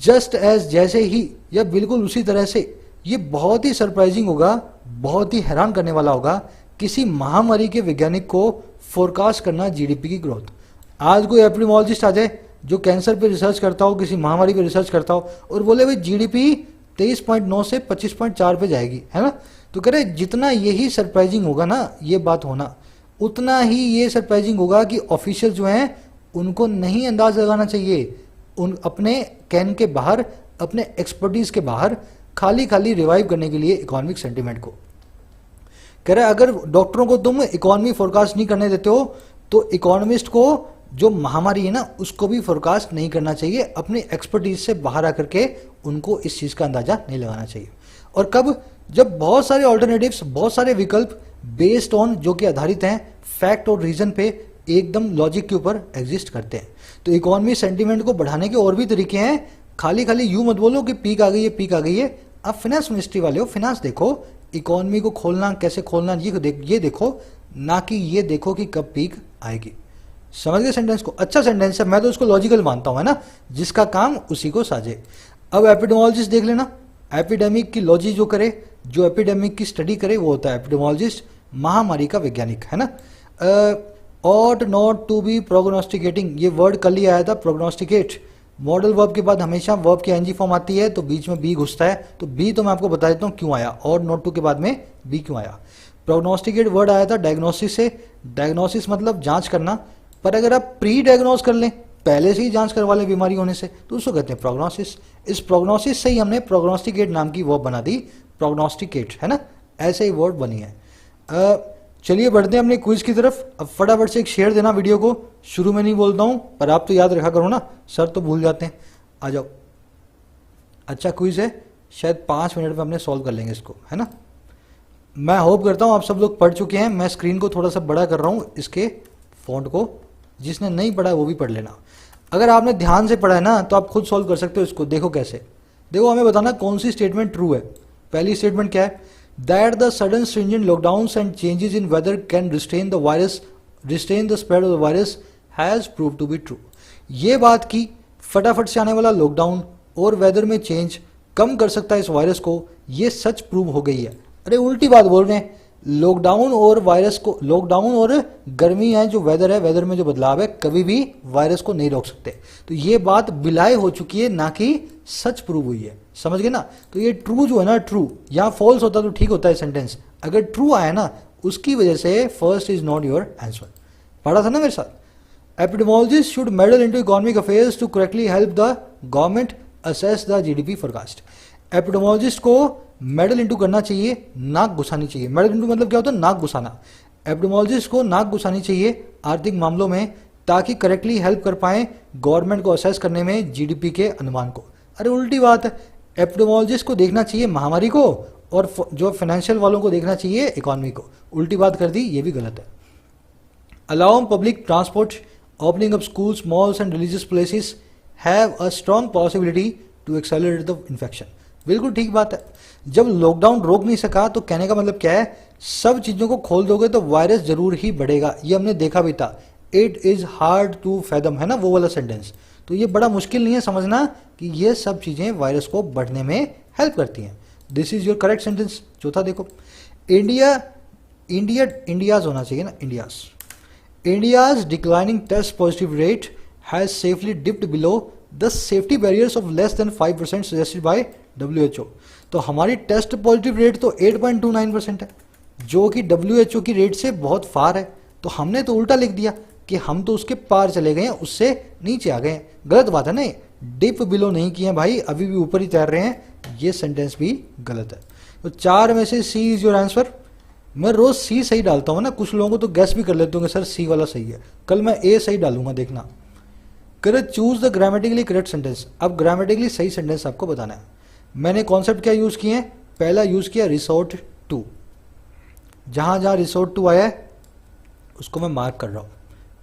just as, जैसे ही या बिल्कुल उसी तरह से, ये बहुत ही सरप्राइजिंग होगा, बहुत ही हैरान करने वाला होगा किसी महामारी के वैज्ञानिक को फोरकास्ट करना जीडीपी की ग्रोथ। आज कोई एपिडेमियोलॉजिस्ट आ जाए जो कैंसर पे रिसर्च करता हो, किसी महामारी पे रिसर्च करता हो, और बोले भाई जीडीपी 23.9 से 25.4 पे जाएगी, है ना। तो कह रहे जितना यही सरप्राइजिंग होगा ना ये बात होना, उतना ही ये सरप्राइजिंग होगा कि ऑफिशियल जो हैं उनको नहीं अंदाज लगाना चाहिए उन अपने कैन के बाहर, अपने एक्सपर्टीज के बाहर, खाली खाली रिवाइव करने के लिए इकोनॉमिक सेंटिमेंट को। कह रहे अगर डॉक्टरों को तुम इकोनॉमी फोरकास्ट नहीं करने देते हो, तो इकोनॉमिस्ट को जो महामारी है ना उसको भी फोरकास्ट नहीं करना चाहिए, अपनी एक्सपर्टीज से बाहर आकर के उनको इस चीज़ का अंदाजा नहीं लगाना चाहिए। और कब? जब बहुत सारे ऑल्टरनेटिव्स, बहुत सारे विकल्प बेस्ड ऑन, जो कि आधारित हैं फैक्ट और रीजन पे, एकदम लॉजिक के ऊपर एग्जिस्ट करते हैं। तो इकोनॉमी सेंटीमेंट को बढ़ाने के और भी तरीके हैं, खाली खाली यूं मत बोलो कि पीक आ गई है, पीक आ गई है। आप फाइनेंस मिनिस्ट्री वाले हो, फाइनेंस देखो, इकोनॉमी को खोलना कैसे खोलना ये देखो, ना कि ये देखो कि कब पीक आएगी। समझ गए सेंटेंस को? अच्छा सेंटेंस है, मैं तो उसको लॉजिकल मानता हूं, है ना, जिसका काम उसी को साझे। अब एपिडेमियोलॉजिस्ट देख लेना, एपिडेमिक की लॉजी जो करे, जो एपिडेमिक की स्टडी करे वो होता है एपिडेमियोलॉजिस्ट, महामारी का वैज्ञानिक, है ना। ऑट नॉट टू बी प्रोग्नोस्टिकेटिंग, ये वर्ड कल ही आया था, प्रोग्नोस्टिकेट। मॉडल वर्ब के बाद हमेशा वर्ब की एनजी फॉर्म आती है, तो बीच में बी घुसता है, तो बी तो मैं आपको बता देता हूँ क्यों आया, और नॉट टू के बाद में बी क्यों आया। प्रोग्नोस्टिकेट वर्ड आया था डायग्नोसिस से, डायग्नोसिस मतलब जांच करना, पर अगर आप प्री डायग्नोस कर लें, पहले से ही जांच करवा लें बीमारी होने से, तो उसको कहते हैं प्रोग्नोसिस। इस प्रोग्नोसिस से ही हमने प्रोग्नोस्टिकेट नाम की वर्ब बना दी, प्रोग्नोस्टिकेट, है ना, ऐसे ही वर्ड बनी है। चलिए बढ़ते हैं अपने क्विज की तरफ। अब फटाफट से एक शेयर देना वीडियो को, शुरू में नहीं बोलता हूं पर आप तो याद रखा करो ना, सर तो भूल जाते हैं। आ जाओ, अच्छा क्विज है, शायद 5 मिनट में हमने सॉल्व कर लेंगे इसको, है ना। मैं होप करता हूं आप सब लोग पढ़ चुके हैं। मैं स्क्रीन को थोड़ा सा बड़ा कर रहा हूं, इसके फॉन्ट को, जिसने नहीं पढ़ा है वो भी पढ़ लेना। अगर आपने ध्यान से पढ़ा है ना तो आप खुद सॉल्व कर सकते हो इसको। देखो कैसे, देखो हमें बताना कौन सी स्टेटमेंट ट्रू है। पहली स्टेटमेंट क्या है? That the sudden stringent lockdowns and changes in weather can restrain the spread of the virus has proved to be true। ये बात की फटाफट से आने वाला लॉकडाउन और वेदर में चेंज कम कर सकता है इस वायरस को, ये सच प्रूव हो गई है। अरे उल्टी बात बोल रहे हैं। लॉकडाउन और वायरस को, लॉकडाउन और गर्मी है जो वेदर है, वेदर में जो बदलाव है, कभी भी वायरस को नहीं रोक सकते। तो ये बात बिलाई हो चुकी है, ना कि सच प्रूव हुई है। समझ गए ना? तो ये ट्रू जो है ना, ट्रू, यहाँ फॉल्स होता तो ठीक होता है सेंटेंस, अगर ट्रू आया ना उसकी वजह से first is not your answer. पढ़ा था ना मेरे साथ। Epidemiologist should meddle into economic affairs to correctly help the government assess the GDP forecast. Epidemiologist को मेडल इंटू करना चाहिए, नाक घुसानी चाहिए। मेडल इंटू मतलब क्या होता है? नाक घुसाना। एपिडेमोलॉजिस्ट को नाक घुसानी चाहिए आर्थिक मामलों में, ताकि करेक्टली हेल्प कर पाए गवर्नमेंट को असेस करने में जीडीपी के अनुमान को। अरे उल्टी बात है। एपिडेमोलॉजिस्ट को देखना चाहिए महामारी को, और जो फाइनेंशियल वालों को देखना चाहिए इकोनॉमी को। उल्टी बात कर दी, ये भी गलत है। Allow public transport, opening up schools, malls and religious places have a strong possibility to accelerate the infection. बिल्कुल ठीक बात है। जब लॉकडाउन रोक नहीं सका तो कहने का मतलब क्या है? सब चीजों को खोल दोगे तो वायरस जरूर ही बढ़ेगा। ये हमने देखा भी था। It is hard to fathom, है ना वो वाला सेंटेंस। तो ये बड़ा मुश्किल नहीं है समझना कि ये सब चीजें वायरस को बढ़ने में हेल्प करती हैं। This is your correct sentence. चौथा देखो, इंडियाज होना चाहिए ना, India's declining test positive rate has safely dipped below the safety barriers of less than 5% suggested by WHO। तो हमारी टेस्ट पॉजिटिव रेट तो 8.29% है, जो कि WHO की रेट से बहुत फार है। तो हमने तो उल्टा लिख दिया कि हम तो उसके पार चले गए हैं, उससे नीचे आ गए हैं। गलत बात है ना, डिप बिलो नहीं किए हैं भाई, अभी भी ऊपर ही तैर रहे हैं। ये सेंटेंस भी गलत है। तो 4 में से सी इज योर आंसर। मैं रोज सी सही डालता हूँ ना, कुछ लोगों को तो गैस भी कर लेते होंगे सर सी वाला सही है। कल मैं ए सही डालूंगा, देखना। Correct, choose the grammatically correct sentence. अब ग्रामेटिकली सही सेंटेंस आपको बताना है। मैंने कॉन्सेप्ट क्या यूज किए हैं? पहला यूज किया रिसोर्ट टू। जहां जहां रिसोर्ट टू आया है उसको मैं मार्क कर रहा हूं।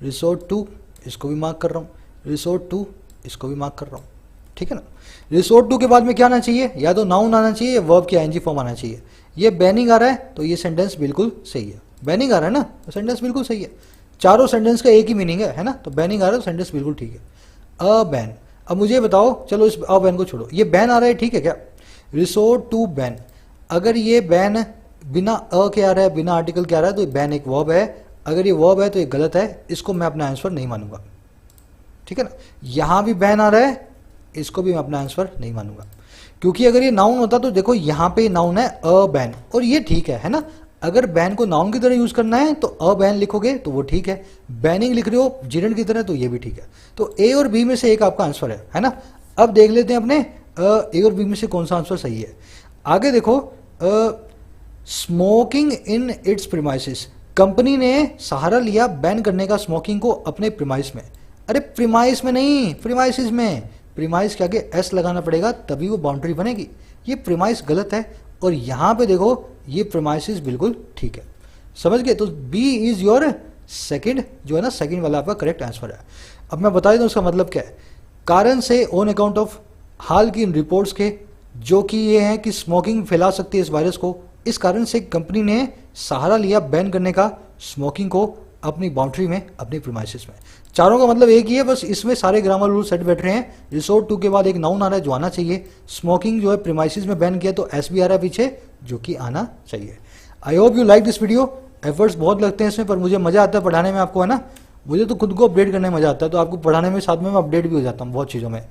रिसोर्ट टू, इसको भी मार्क कर रहा हूं। रिसोर्ट टू, इसको भी मार्क कर रहा हूं। ठीक है ना? रिसोर्ट टू के बाद में क्या आना चाहिए? या तो नाउन आना चाहिए या वर्ब की आईएनजी फॉर्म आना चाहिए। ये बैनिंग आ रहा है तो ये सेंटेंस बिल्कुल सही है। बैनिंग आ रहा है ना तो सेंटेंस बिल्कुल सही है। चारों सेंटेंस का एक ही मीनिंग है ना? तो बैनिंग आ रहा है तो सेंटेंस बिल्कुल ठीक है। A ban. अब मुझे बताओ, चलो इस अ बैन को छोड़ो, ये बैन आ रहा है ठीक है क्या? Resort to ban. अगर ये बैन बिना अ के आ रहा है, बिना आर्टिकल के आ रहा है, तो बैन एक वर्ब है। अगर ये वर्ब है तो ये गलत है, इसको मैं अपना आंसर नहीं मानूंगा। ठीक है ना? यहां भी बैन आ रहा है, इसको भी मैं अपना आंसर नहीं मानूंगा। क्योंकि अगर ये नाउन होता तो देखो यहां पे नाउन है अ बैन, और ये ठीक है ना? अगर बैन को नाउन की तरह यूज करना है तो अ बैन लिखोगे तो वो ठीक है। बैनिंग लिख रहे हो जिरेंट की तरह तो ये भी ठीक है। तो ए और बी में से एक आपका आंसर है ना? अब देख लेते हैं अपने ए और बी में से कौन सा आंसर सही है। आगे देखो, smoking in its premises. Company ने सहारा लिया बैन करने का स्मोकिंग को अपने प्रीमाइस में। अरे प्रीमाइस में नहीं, प्रीमाइसिस में। प्रीमाइस के आगे एस लगाना पड़ेगा तभी वो बाउंड्री बनेगी। ये प्रीमाइस गलत है, और यहां पे देखो ये प्रीमाइसिस बिल्कुल ठीक है। समझ गए? तो बी इज योर सेकंड, जो है ना सेकंड वाला आपका करेक्ट आंसर है। अब मैं बता देता हूं उसका मतलब क्या है। कारण से ऑन अकाउंट ऑफ, हाल की इन रिपोर्ट्स के, जो कि ये हैं कि स्मोकिंग फैला सकती है इस वायरस को, इस कारण से कंपनी ने सहारा लिया बैन करने का स्मोकिंग को अपनी बाउंड्री में, अपनी प्रीमाइसिस में। चारों का मतलब एक ही है, बस इसमें सारे ग्रामर रूल सेट बैठ रहे हैं। रिसोर्ट टू के बाद एक नाउन आ रहा है जो आना चाहिए। स्मोकिंग जो है प्रीमाइसिस में बैन किया तो एस भी आ रहा है पीछे, जो कि आना चाहिए। I hope you like this video. Efforts बहुत लगते हैं इसमें, पर मुझे मजा आता है पढ़ाने में आपको, है ना? मुझे तो खुद को अपडेट करने में मजा आता है, तो आपको पढ़ाने में साथ में मैं अपडेट भी हो जाता हूँ बहुत चीज़ों में।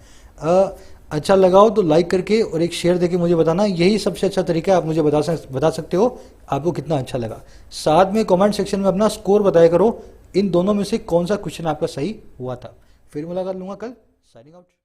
अच्छा लगाओ तो लाइक करके और एक शेयर देके मुझे बताना। यही सबसे अच्छा तरीका है, आप मुझे बता सकते हो आपको कितना अच्छा लगा। साथ में कमेंट सेक्शन में अपना स्कोर बताया करो, इन दोनों में से कौन सा क्वेश्चन आपका सही हुआ था। फिर मुलाकात लूंगा कल। Signing out.